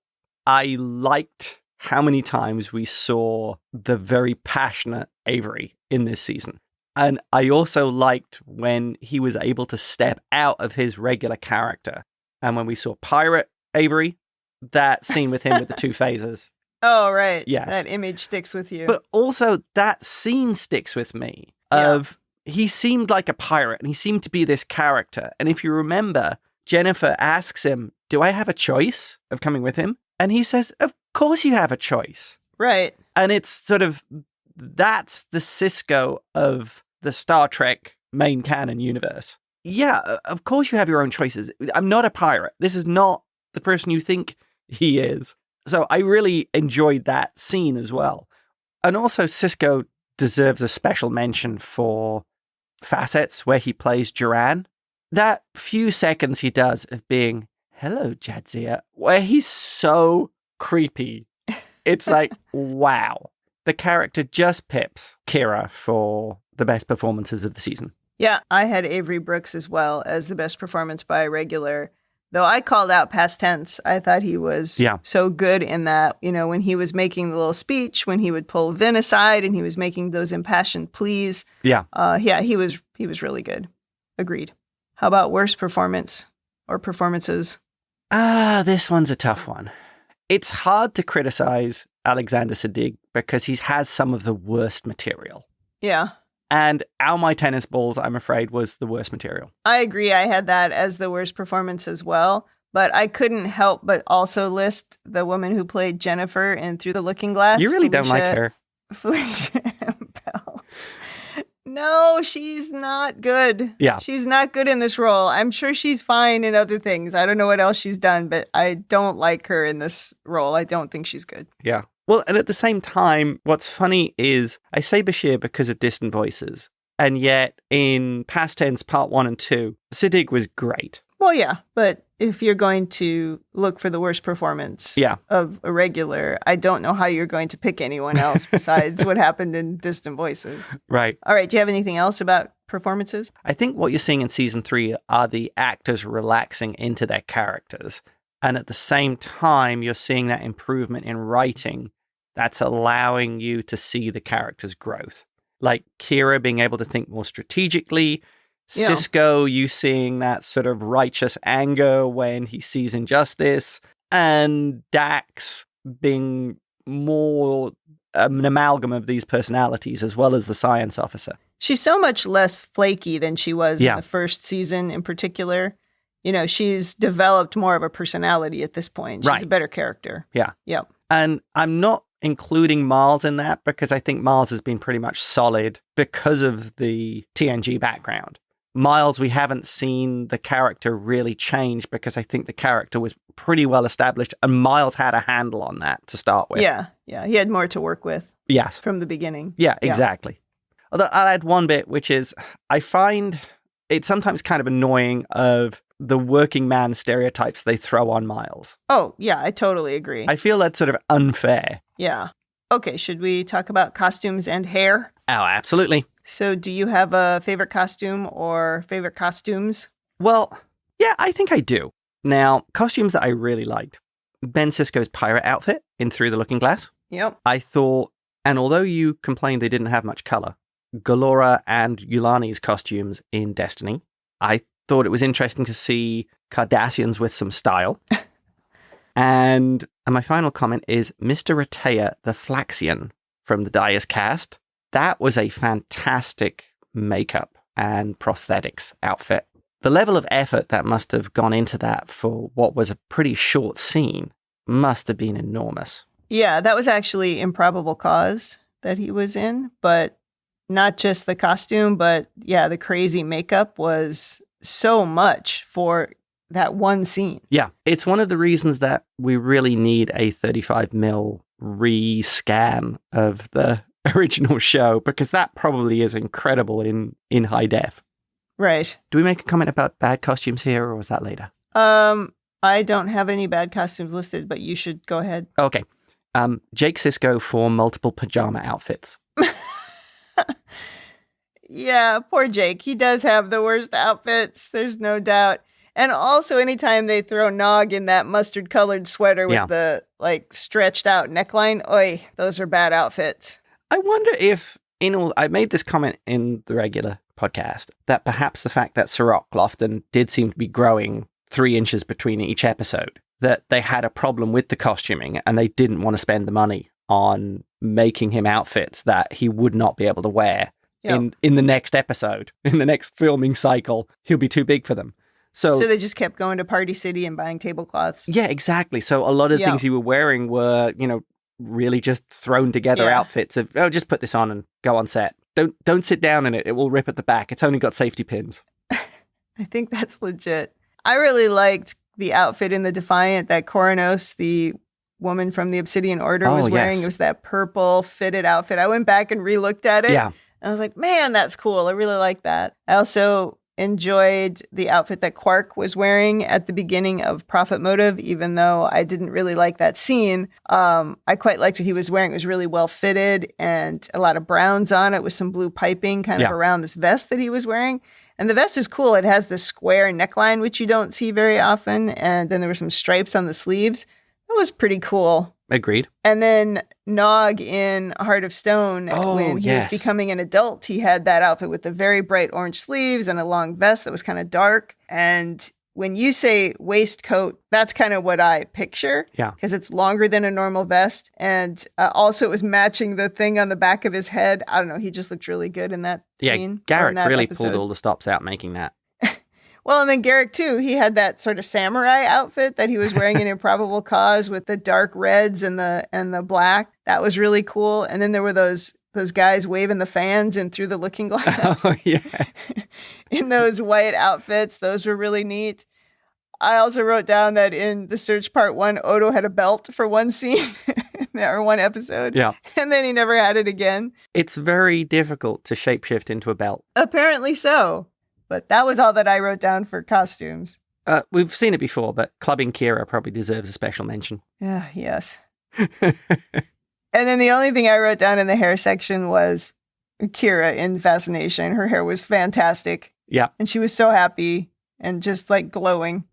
I liked how many times we saw the very passionate Avery in this season. And I also liked when he was able to step out of his regular character. And when we saw Pirate Avery, that scene with him with the two phasers. Oh, right. Yes. That image sticks with you. But also that scene sticks with me of he seemed like a pirate and he seemed to be this character. And if you remember, Jennifer asks him, do I have a choice of coming with him? And he says, of course you have a choice. Right. And it's sort of, that's the Cisco of the Star Trek main canon universe. Yeah, of course you have your own choices. I'm not a pirate. This is not the person you think he is. So I really enjoyed that scene as well. And also Cisco deserves a special mention for Facets, where he plays Duran. That few seconds he does of being, hello, Jadzia, where he's so creepy. It's like, wow. The character just pips Kira for the best performances of the season. Yeah, I had Avery Brooks as well as the best performance by a regular. Though I called out Past Tense. I thought he was so good in that, you know, when he was making the little speech, when he would pull Vin aside and he was making those impassioned pleas. Yeah. He was really good. Agreed. How about worst performance or performances? This one's a tough one. It's hard to criticize Alexander Siddig because he has some of the worst material. Yeah. And All My Tennis Balls, I'm afraid, was the worst material. I agree. I had that as the worst performance as well. But I couldn't help but also list the woman who played Jennifer in Through the Looking Glass. You really don't like her. Felicia Bell. No, she's not good. Yeah. She's not good in this role. I'm sure she's fine in other things. I don't know what else she's done, but I don't like her in this role. I don't think she's good. Yeah. Well, and at the same time, what's funny is I say Bashir because of Distant Voices. And yet in Past Tense Part 1 and 2, Siddig was great. Well, yeah, but if you're going to look for the worst performance of a regular, I don't know how you're going to pick anyone else besides what happened in Distant Voices. Right. All right. Do you have anything else about performances? I think what you're seeing in season 3 are the actors relaxing into their characters. And at the same time, you're seeing that improvement in writing that's allowing you to see the character's growth. Like Kira being able to think more strategically. Cisco, you seeing that sort of righteous anger when he sees injustice, and Dax being more an amalgam of these personalities as well as the science officer. She's so much less flaky than she was in the first season in particular. You know, she's developed more of a personality at this point. She's a better character. Yeah. Yep. And I'm not including Miles in that because I think Miles has been pretty much solid because of the TNG background. Miles, we haven't seen the character really change because I think the character was pretty well established and Miles had a handle on that to start with. Yeah. He had more to work with. Yes. From the beginning. Yeah, exactly. Although I'll add one bit, which is I find it sometimes kind of annoying of the working man stereotypes they throw on Miles. Oh, yeah, I totally agree. I feel that's sort of unfair. Yeah. Okay, should we talk about costumes and hair? Oh, absolutely. So do you have a favorite costume or favorite costumes? Well, yeah, I think I do. Now, costumes that I really liked. Ben Sisko's pirate outfit in Through the Looking Glass. Yep. I thought, and although you complained they didn't have much color, Galora and Yulani's costumes in Destiny, I thought it was interesting to see Cardassians with some style. And my final comment is Mr. Ratea the Flaxian from the Dyer's cast. That was a fantastic makeup and prosthetics outfit. The level of effort that must have gone into that for what was a pretty short scene must have been enormous. Yeah, that was actually Improbable Cause that he was in, but not just the costume, but yeah, the crazy makeup was so much for that one scene. Yeah, it's one of the reasons that we really need a 35mm re-scan of the original show, because that probably is incredible in high def. Right. Do we make a comment about bad costumes here, or was that later? I don't have any bad costumes listed, but you should go ahead. Okay. Jake Sisko for multiple pajama outfits. Yeah, poor Jake. He does have the worst outfits. There's no doubt. And also, anytime they throw Nog in that mustard-colored sweater with the stretched out neckline, oy, those are bad outfits. I wonder if, I made this comment in the regular podcast, that perhaps the fact that Sirach Lofton did seem to be growing 3 inches between each episode, that they had a problem with the costuming and they didn't want to spend the money on making him outfits that he would not be able to wear in the next episode. In the next filming cycle, he'll be too big for them. So they just kept going to Party City and buying tablecloths. Yeah, exactly. So a lot of the things he were wearing were, really just thrown together outfits of, just put this on and go on set. Don't sit down in it. It will rip at the back. It's only got safety pins. I think that's legit. I really liked the outfit in the Defiant that Coronos, the woman from the Obsidian Order, was wearing. It was that purple fitted outfit. I went back and re-looked at it. Yeah. And I was like, man, that's cool. I really like that. I also enjoyed the outfit that Quark was wearing at the beginning of Prophet Motive, even though I didn't really like that scene. I quite liked what he was wearing. It was really well fitted and a lot of browns on it with some blue piping kind of around this vest that he was wearing. And the vest is cool. It has this square neckline, which you don't see very often. And then there were some stripes on the sleeves. That was pretty cool. Agreed. And then Nog in Heart of Stone, when he was becoming an adult, he had that outfit with the very bright orange sleeves and a long vest that was kind of dark. And when you say waistcoat, that's kind of what I picture. Yeah. Because it's longer than a normal vest. And also it was matching the thing on the back of his head. I don't know. He just looked really good in that scene. Garrick really pulled all the stops out making that. Well, and then Garrick, too, he had that sort of samurai outfit that he was wearing in Improbable Cause with the dark reds and the black. That was really cool. And then there were those guys waving the fans in through the looking glass. Oh, yeah. In those white outfits. Those were really neat. I also wrote down that in The Search Part 1, Odo had a belt for one scene or one episode. Yeah. And then he never had it again. It's very difficult to shapeshift into a belt. Apparently so. But that was all that I wrote down for costumes. We've seen it before, but clubbing Kira probably deserves a special mention. Yeah, yes. And then the only thing I wrote down in the hair section was Kira in Fascination. Her hair was fantastic. Yeah. And she was so happy and just like glowing.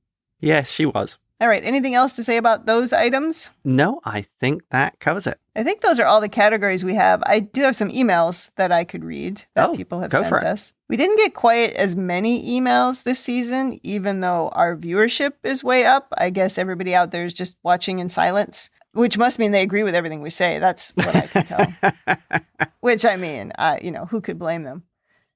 Yes, she was. All right. Anything else to say about those items? No, I think that covers it. I think those are all the categories we have. I do have some emails that I could read that people have sent us. We didn't get quite as many emails this season, even though our viewership is way up. I guess everybody out there is just watching in silence, which must mean they agree with everything we say. That's what I can tell. Which, I mean, who could blame them?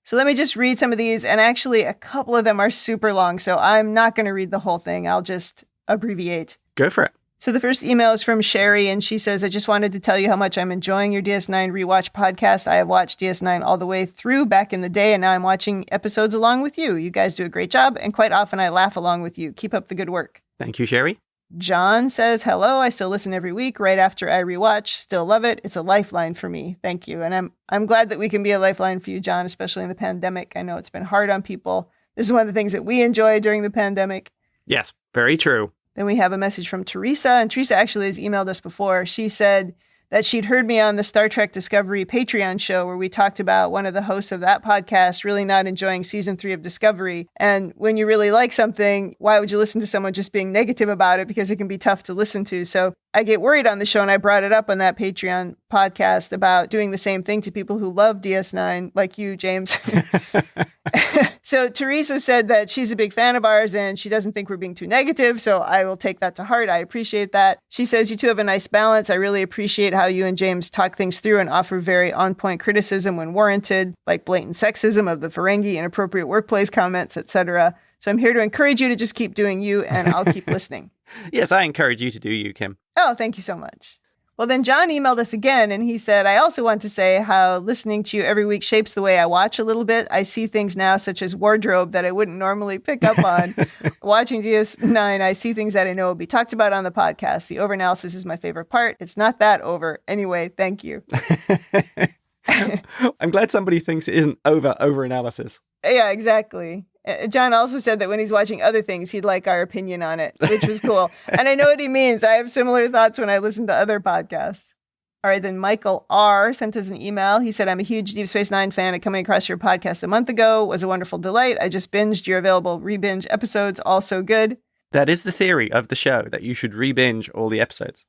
So let me just read some of these. And actually, a couple of them are super long, so I'm not going to read the whole thing. I'll just abbreviate. Go for it. So the first email is from Sherry, and she says, I just wanted to tell you how much I'm enjoying your DS9 rewatch podcast. I have watched DS9 all the way through back in the day, and now I'm watching episodes along with you. You guys do a great job, and quite often I laugh along with you. Keep up the good work. Thank you, Sherry. John says, hello, I still listen every week right after I rewatch. Still love it. It's a lifeline for me. Thank you. And I'm glad that we can be a lifeline for you, John, especially in the pandemic. I know it's been hard on people. This is one of the things that we enjoy during the pandemic. Yes, very true. Then we have a message from Teresa, and Teresa actually has emailed us before. She said that she'd heard me on the Star Trek Discovery Patreon show where we talked about one of the hosts of that podcast really not enjoying season 3 of Discovery. And when you really like something, why would you listen to someone just being negative about it? Because it can be tough to listen to. So I get worried on the show, and I brought it up on that Patreon podcast about doing the same thing to people who love DS9, like you, James. So Teresa said that she's a big fan of ours and she doesn't think we're being too negative. So I will take that to heart. I appreciate that. She says you two have a nice balance. I really appreciate how you and James talk things through and offer very on-point criticism when warranted, like blatant sexism of the Ferengi, inappropriate workplace comments, etc. So I'm here to encourage you to just keep doing you, and I'll keep listening. Yes, I encourage you to do you, Kim. Oh, thank you so much. Well, then John emailed us again, and he said, I also want to say how listening to you every week shapes the way I watch a little bit. I see things now, such as wardrobe, that I wouldn't normally pick up on. Watching DS9, I see things that I know will be talked about on the podcast. The overanalysis is my favorite part. It's not that over. Anyway, thank you. I'm glad somebody thinks it isn't overanalysis. Yeah, exactly. John also said that when he's watching other things, he'd like our opinion on it, which was cool. And I know what he means. I have similar thoughts when I listen to other podcasts. All right, then Michael R. sent us an email. He said, I'm a huge Deep Space Nine fan and coming across your podcast a month ago was a wonderful delight. I just binged your available rebinge episodes, all so good. That is the theory of the show, that you should rebinge all the episodes.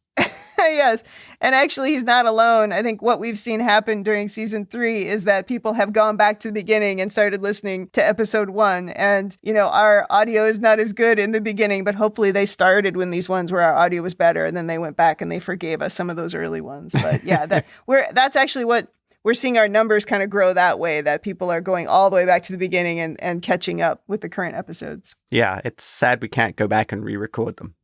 Yes. And actually, he's not alone. I think what we've seen happen during season 3 is that people have gone back to the beginning and started listening to episode 1. And, our audio is not as good in the beginning, but hopefully they started when these ones where our audio was better. And then they went back and they forgave us some of those early ones. But yeah, that's actually what we're seeing our numbers kind of grow that way, that people are going all the way back to the beginning and catching up with the current episodes. Yeah, it's sad we can't go back and re-record them.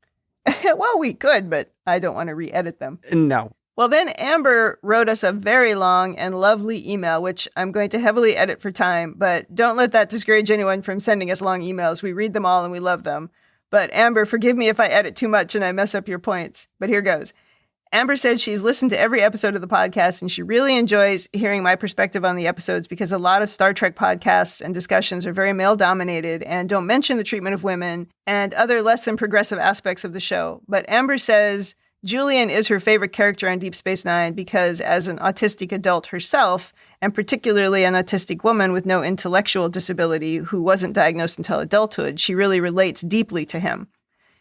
Well, we could, but I don't want to re-edit them. No. Well, then Amber wrote us a very long and lovely email, which I'm going to heavily edit for time, but don't let that discourage anyone from sending us long emails. We read them all and we love them. But Amber, forgive me if I edit too much and I mess up your points, but here goes. Amber said she's listened to every episode of the podcast and she really enjoys hearing my perspective on the episodes because a lot of Star Trek podcasts and discussions are very male-dominated and don't mention the treatment of women and other less than progressive aspects of the show. But Amber says Julian is her favorite character on Deep Space Nine because as an autistic adult herself, and particularly an autistic woman with no intellectual disability who wasn't diagnosed until adulthood, she really relates deeply to him.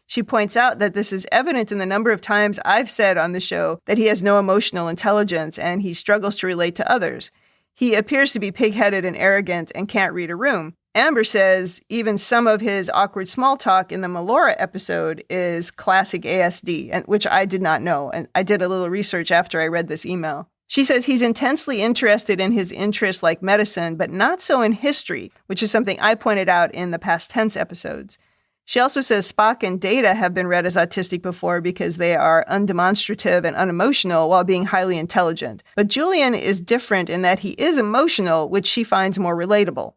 She points out that this is evident in the number of times I've said on the show that he has no emotional intelligence and he struggles to relate to others. He appears to be pig-headed and arrogant and can't read a room. Amber says even some of his awkward small talk in the Melora episode is classic ASD, and which I did not know. And I did a little research after I read this email. She says he's intensely interested in his interests like medicine, but not so in history, which is something I pointed out in the past tense episodes. She also says Spock and Data have been read as autistic before because they are undemonstrative and unemotional while being highly intelligent. But Julian is different in that he is emotional, which she finds more relatable.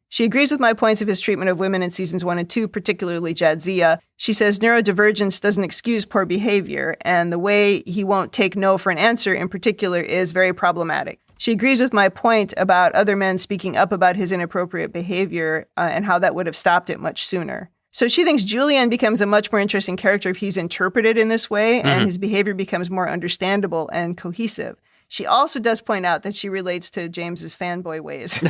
She agrees with my points of his treatment of women in seasons 1 and 2, particularly Jadzia. She says neurodivergence doesn't excuse poor behavior, and the way he won't take no for an answer in particular is very problematic. She agrees with my point about other men speaking up about his inappropriate behavior and how that would have stopped it much sooner. So she thinks Julian becomes a much more interesting character if he's interpreted in this way, and his behavior becomes more understandable and cohesive. She also does point out that she relates to James's fanboy ways.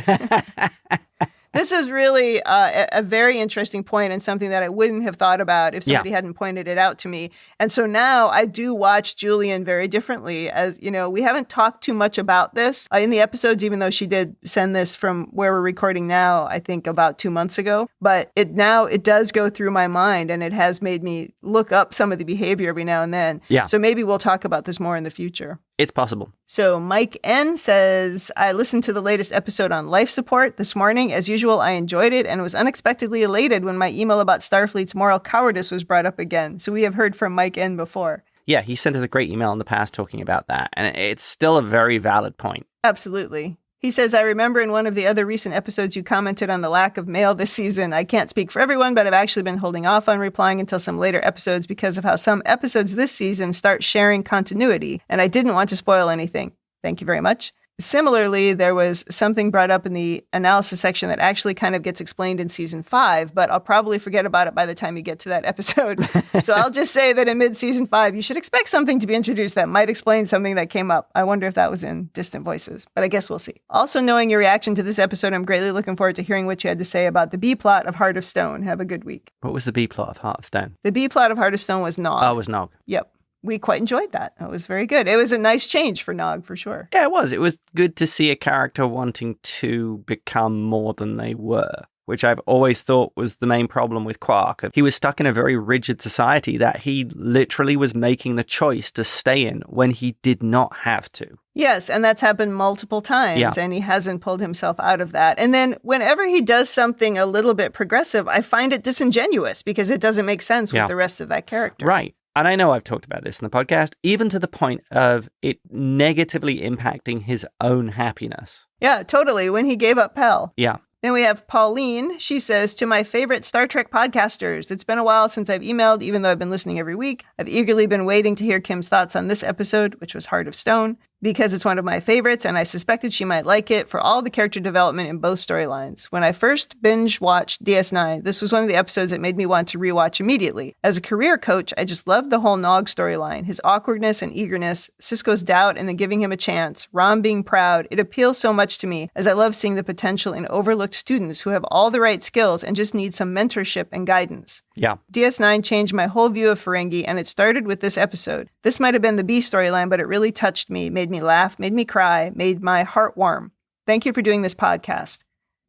This is really a very interesting point and something that I wouldn't have thought about if somebody hadn't pointed it out to me. And so now I do watch Julian very differently. As you know, we haven't talked too much about this in the episodes, even though she did send this from where we're recording now, I think about 2 months ago. But it does go through my mind, and it has made me look up some of the behavior every now and then. Yeah. So maybe we'll talk about this more in the future. It's possible. So Mike N says, I listened to the latest episode on life support this morning. As usual, I enjoyed it and was unexpectedly elated when my email about Starfleet's moral cowardice was brought up again. So we have heard from Mike N before. Yeah, he sent us a great email in the past talking about that. And it's still a very valid point. Absolutely. He says, I remember in one of the other recent episodes you commented on the lack of mail this season. I can't speak for everyone, but I've actually been holding off on replying until some later episodes because of how some episodes this season start sharing continuity, and I didn't want to spoil anything. Thank you very much. Similarly, there was something brought up in the analysis section that actually kind of gets explained in season 5, but I'll probably forget about it by the time you get to that episode. So I'll just say that in mid-season 5, you should expect something to be introduced that might explain something that came up. I wonder if that was in Distant Voices, but I guess we'll see. Also, knowing your reaction to this episode, I'm greatly looking forward to hearing what you had to say about the B-plot of Heart of Stone. Have a good week. What was the B-plot of Heart of Stone? The B-plot of Heart of Stone was Nog. Oh, it was Nog. Yep. We quite enjoyed that. It was very good. It was a nice change for Nog, for sure. Yeah, it was. It was good to see a character wanting to become more than they were, which I've always thought was the main problem with Quark. He was stuck in a very rigid society that he literally was making the choice to stay in when he did not have to. Yes, and that's happened multiple times, and he hasn't pulled himself out of that. And then whenever he does something a little bit progressive, I find it disingenuous because it doesn't make sense with the rest of that character. Right. And I know I've talked about this in the podcast, even to the point of it negatively impacting his own happiness. Yeah, totally. When he gave up Pell. Yeah. Then we have Pauline. She says, to my favorite Star Trek podcasters, it's been a while since I've emailed, even though I've been listening every week. I've eagerly been waiting to hear Kim's thoughts on this episode, which was Heart of Stone, because it's one of my favorites, and I suspected she might like it for all the character development in both storylines. When I first binge-watched DS9, this was one of the episodes that made me want to rewatch immediately. As a career coach, I just loved the whole Nog storyline, his awkwardness and eagerness, Sisko's doubt and then giving him a chance, Rom being proud. It appeals so much to me, as I love seeing the potential in overlooked students who have all the right skills and just need some mentorship and guidance. Yeah. DS9 changed my whole view of Ferengi, and it started with this episode. This might have been the B storyline, but it really touched me, made me laugh, made me cry, made my heart warm. Thank you for doing this podcast.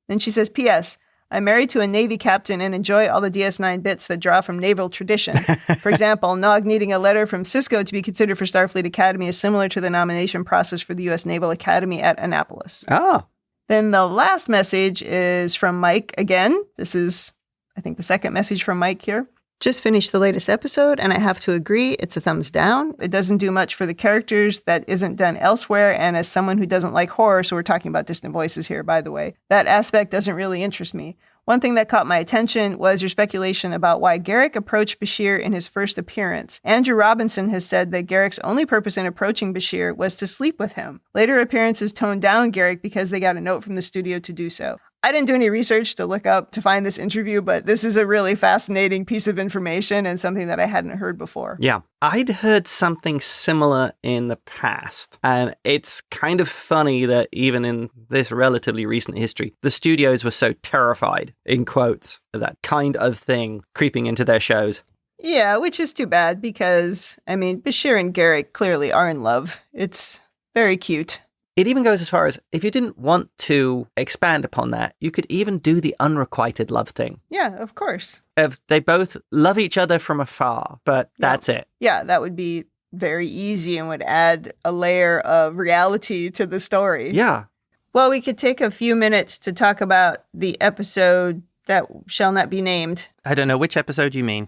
Then she says, P.S. I'm married to a Navy captain and enjoy all the DS9 bits that draw from naval tradition. For example, Nog needing a letter from Sisko to be considered for Starfleet Academy is similar to the nomination process for the U.S. Naval Academy at Annapolis. Oh. Then the last message is from Mike again. This is, I think, the second message from Mike here. Just finished the latest episode, and I have to agree, it's a thumbs down. It doesn't do much for the characters that isn't done elsewhere, and as someone who doesn't like horror, so we're talking about Distant Voices here, by the way, that aspect doesn't really interest me. One thing that caught my attention was your speculation about why Garak approached Bashir in his first appearance. Andrew Robinson has said that Garak's only purpose in approaching Bashir was to sleep with him. Later appearances toned down Garak because they got a note from the studio to do so. I didn't do any research to find this interview, but this is a really fascinating piece of information and something that I hadn't heard before. Yeah. I'd heard something similar in the past, and it's kind of funny that even in this relatively recent history, the studios were so terrified, in quotes, of that kind of thing creeping into their shows. Yeah, which is too bad because, Bashir and Garak clearly are in love. It's very cute. It even goes as far as, if you didn't want to expand upon that, you could even do the unrequited love thing. Yeah, of course. If they both love each other from afar, but that's it. Yeah, that would be very easy and would add a layer of reality to the story. Yeah. Well, we could take a few minutes to talk about the episode that shall not be named. I don't know which episode you mean.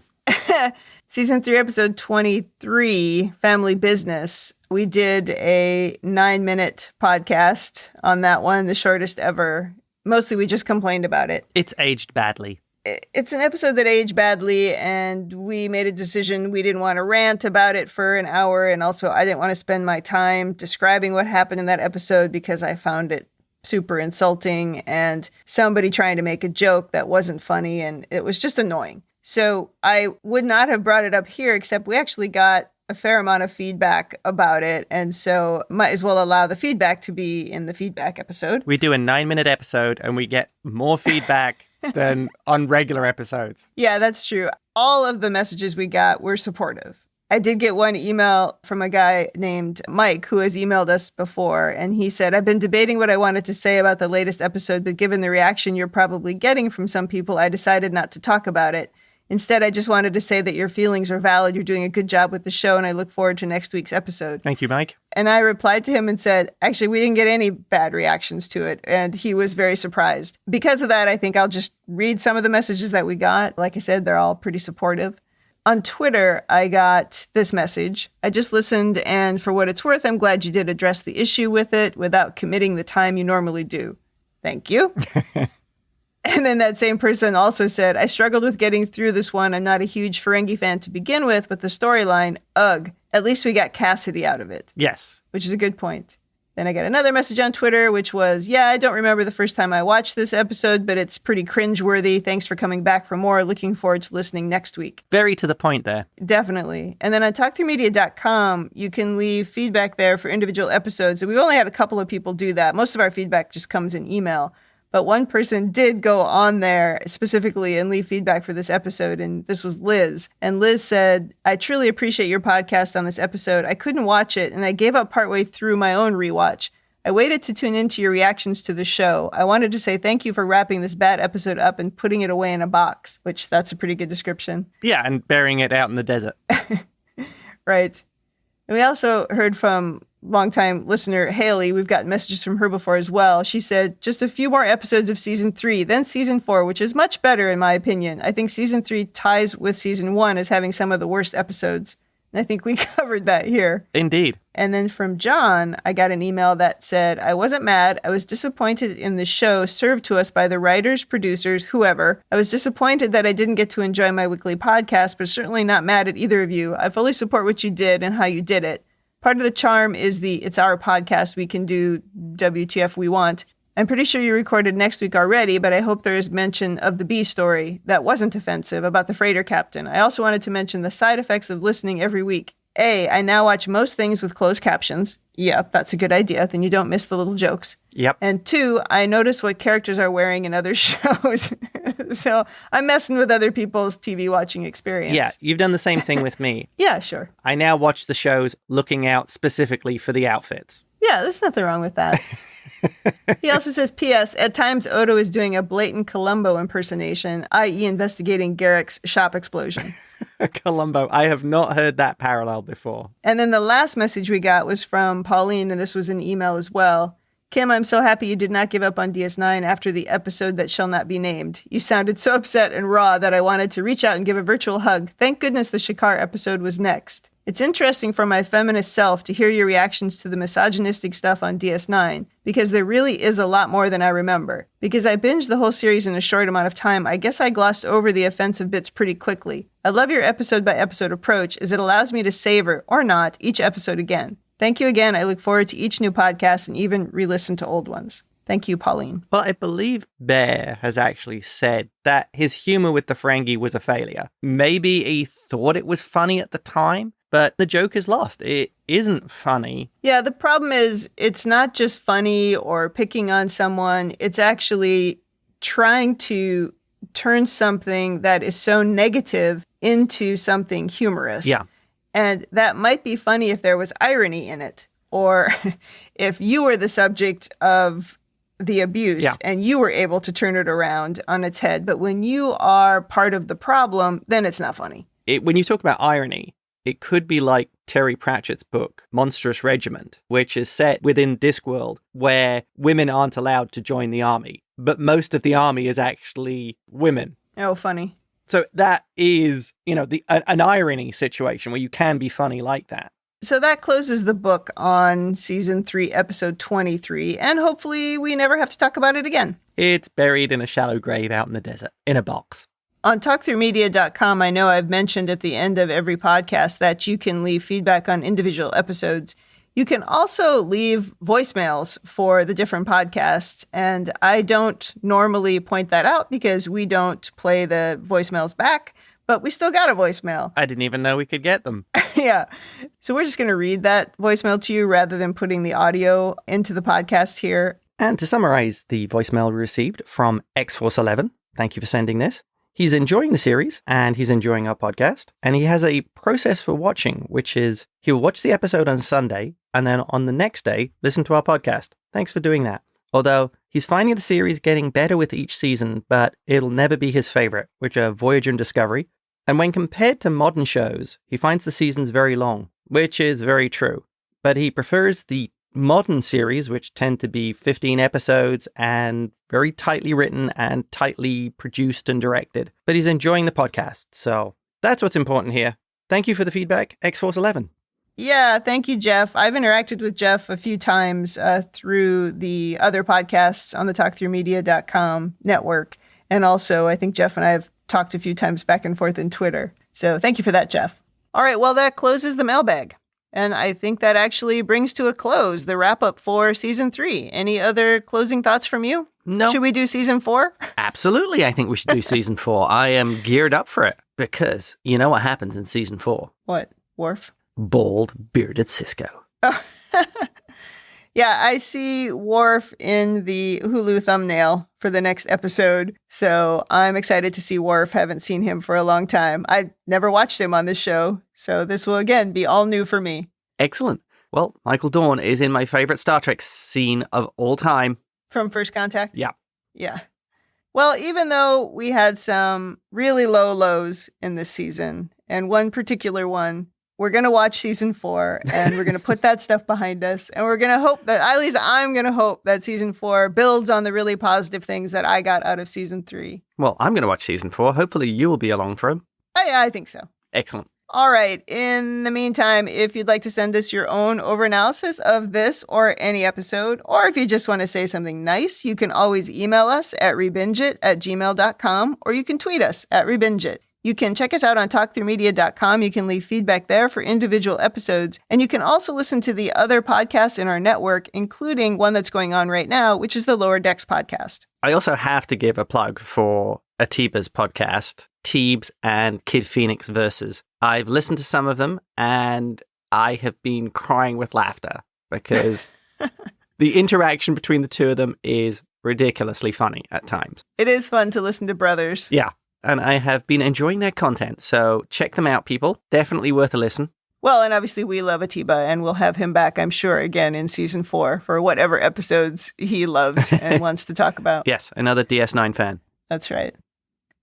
Season 3, episode 23, Family Business. We did a 9-minute podcast on that one, the shortest ever. Mostly we just complained about it. It's aged badly. It's an episode that aged badly, and we made a decision. We didn't want to rant about it for an hour, and also I didn't want to spend my time describing what happened in that episode because I found it super insulting and somebody trying to make a joke that wasn't funny, and it was just annoying. So I would not have brought it up here, except we actually got a fair amount of feedback about it. And so might as well allow the feedback to be in the feedback episode. We do a 9-minute episode and we get more feedback than on regular episodes. Yeah, that's true. All of the messages we got were supportive. I did get one email from a guy named Mike who has emailed us before. And he said, I've been debating what I wanted to say about the latest episode, but given the reaction you're probably getting from some people, I decided not to talk about it. Instead, I just wanted to say that your feelings are valid. You're doing a good job with the show, and I look forward to next week's episode. Thank you, Mike. And I replied to him and said, actually, we didn't get any bad reactions to it. And he was very surprised. Because of that, I think I'll just read some of the messages that we got. Like I said, they're all pretty supportive. On Twitter, I got this message. I just listened, and for what it's worth, I'm glad you did address the issue with it without committing the time you normally do. Thank you. And then that same person also said, I struggled with getting through this one. I'm not a huge Ferengi fan to begin with, but the storyline, ugh, at least we got Cassidy out of it. Yes. Which is a good point. Then I got another message on Twitter, which was, yeah, I don't remember the first time I watched this episode, but it's pretty cringeworthy. Thanks for coming back for more. Looking forward to listening next week. Very to the point there. Definitely. And then on talkthroughmedia.com, you can leave feedback there for individual episodes. And we've only had a couple of people do that. Most of our feedback just comes in email. But one person did go on there specifically and leave feedback for this episode, and this was Liz. And Liz said, I truly appreciate your podcast on this episode. I couldn't watch it, and I gave up partway through my own rewatch. I waited to tune into your reactions to the show. I wanted to say thank you for wrapping this bad episode up and putting it away in a box, which that's a pretty good description. Yeah, and burying it out in the desert. Right. And we also heard from longtime listener Haley. We've gotten messages from her before as well. She said, just a few more episodes of season 3, then season 4, which is much better in my opinion. I think season 3 ties with season 1 as having some of the worst episodes. And I think we covered that here. Indeed. And then from John, I got an email that said, I wasn't mad. I was disappointed in the show served to us by the writers, producers, whoever. I was disappointed that I didn't get to enjoy my weekly podcast, but certainly not mad at either of you. I fully support what you did and how you did it. Part of the charm is it's our podcast. We can do WTF we want. I'm pretty sure you recorded next week already, but I hope there is mention of the B story that wasn't offensive about the freighter captain. I also wanted to mention the side effects of listening every week. A, I now watch most things with closed captions. Yep, that's a good idea. Then you don't miss the little jokes. Yep. And 2, I notice what characters are wearing in other shows. So I'm messing with other people's TV watching experience. Yeah, you've done the same thing with me. Yeah, sure. I now watch the shows looking out specifically for the outfits. Yeah, there's nothing wrong with that. He also says, P.S. At times, Odo is doing a blatant Columbo impersonation, i.e. investigating Garrick's shop explosion. Columbo. I have not heard that parallel before. And then the last message we got was from Pauline, and this was an email as well. Kim, I'm so happy you did not give up on DS9 after the episode that shall not be named. You sounded so upset and raw that I wanted to reach out and give a virtual hug. Thank goodness the Shakar episode was next. It's interesting for my feminist self to hear your reactions to the misogynistic stuff on DS9, because there really is a lot more than I remember. Because I binged the whole series in a short amount of time, I guess I glossed over the offensive bits pretty quickly. I love your episode-by-episode approach, as it allows me to savor, or not, each episode again. Thank you again. I look forward to each new podcast and even re-listen to old ones. Thank you, Pauline. Well, I believe Bear has actually said that his humor with the Ferengi was a failure. Maybe he thought it was funny at the time, but the joke is lost. It isn't funny. Yeah, the problem is it's not just funny or picking on someone. It's actually trying to turn something that is so negative into something humorous. Yeah. And that might be funny if there was irony in it. or if you were the subject of the abuse and you were able to turn it around on its head. But when you are part of the problem, then it's not funny. When you talk about irony, it could be like Terry Pratchett's book, Monstrous Regiment, which is set within Discworld, where women aren't allowed to join the army, but most of the army is actually women. Oh, funny. So that is, an irony situation where you can be funny like that. So that closes the book on season 3, episode 23, and hopefully we never have to talk about it again. It's buried in a shallow grave out in the desert, in a box. On talkthroughmedia.com, I know I've mentioned at the end of every podcast that you can leave feedback on individual episodes. You can also leave voicemails for the different podcasts, and I don't normally point that out because we don't play the voicemails back, but we still got a voicemail. I didn't even know we could get them. Yeah. So we're just going to read that voicemail to you rather than putting the audio into the podcast here. And to summarize the voicemail we received from X-Force11, thank you for sending this. He's enjoying the series and he's enjoying our podcast. And he has a process for watching, which is he'll watch the episode on Sunday and then on the next day, listen to our podcast. Thanks for doing that. Although he's finding the series getting better with each season, but it'll never be his favorite, which are Voyager and Discovery. And when compared to modern shows, he finds the seasons very long, which is very true. But he prefers the modern series, which tend to be 15 episodes and very tightly written and tightly produced and directed. But he's enjoying the podcast, so that's what's important here. Thank you for the feedback, X-Force11. Yeah, thank you, Jeff. I've interacted with Jeff a few times through the other podcasts on the talkthroughmedia.com network. And also, I think Jeff and I have talked a few times back and forth in Twitter. So thank you for that, Jeff. All right, well, that closes the mailbag. And I think that actually brings to a close the wrap-up for Season 3. Any other closing thoughts from you? No. Should we do Season 4? Absolutely, I think we should do Season 4. I am geared up for it, because you know what happens in Season 4. What? Worf? Bald, bearded Cisco. Oh. Yeah, I see Worf in the Hulu thumbnail for the next episode, so I'm excited to see Worf. Haven't seen him for a long time. I've never watched him on this show, so this will again be all new for me. Excellent. Well, Michael Dorn is in my favorite Star Trek scene of all time. From First Contact? Yeah. Yeah. Well, even though we had some really low lows in this season, and one particular one, we're going to watch Season 4, and we're going to put that stuff behind us, and we're going to hope that, at least I'm going to hope that Season 4 builds on the really positive things that I got out of Season 3. Well, I'm going to watch Season 4. Hopefully you will be along for him. Oh, yeah, I think so. Excellent. All right. In the meantime, if you'd like to send us your own overanalysis of this or any episode, or if you just want to say something nice, you can always email us at rebingeit@gmail.com, or you can tweet us at rebingeit. You can check us out on talkthroughmedia.com. You can leave feedback there for individual episodes. And you can also listen to the other podcasts in our network, including one that's going on right now, which is the Lower Decks podcast. I also have to give a plug for Atiba's podcast, Teebs and Kid Phoenix Versus. I've listened to some of them and I have been crying with laughter because the interaction between the two of them is ridiculously funny at times. It is fun to listen to brothers. Yeah. And I have been enjoying their content, so check them out, people. Definitely worth a listen. Well, and obviously we love Atiba, and we'll have him back, I'm sure, again in Season 4 for whatever episodes he loves and wants to talk about. Yes, another DS9 fan. That's right.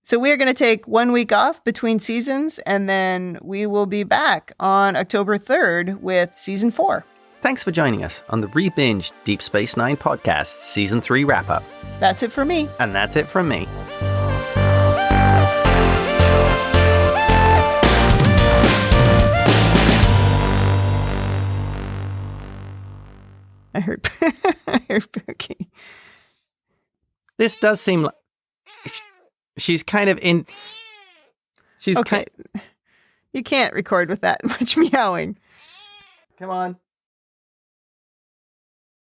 So we're going to take 1 week off between seasons, and then we will be back on October 3rd with Season 4. Thanks for joining us on the Rebinge Deep Space Nine podcast Season 3 wrap-up. That's it for me. And that's it from me. I heard Pookie. This does seem like she's kind of in. She's okay. You can't record with that much meowing. Come on.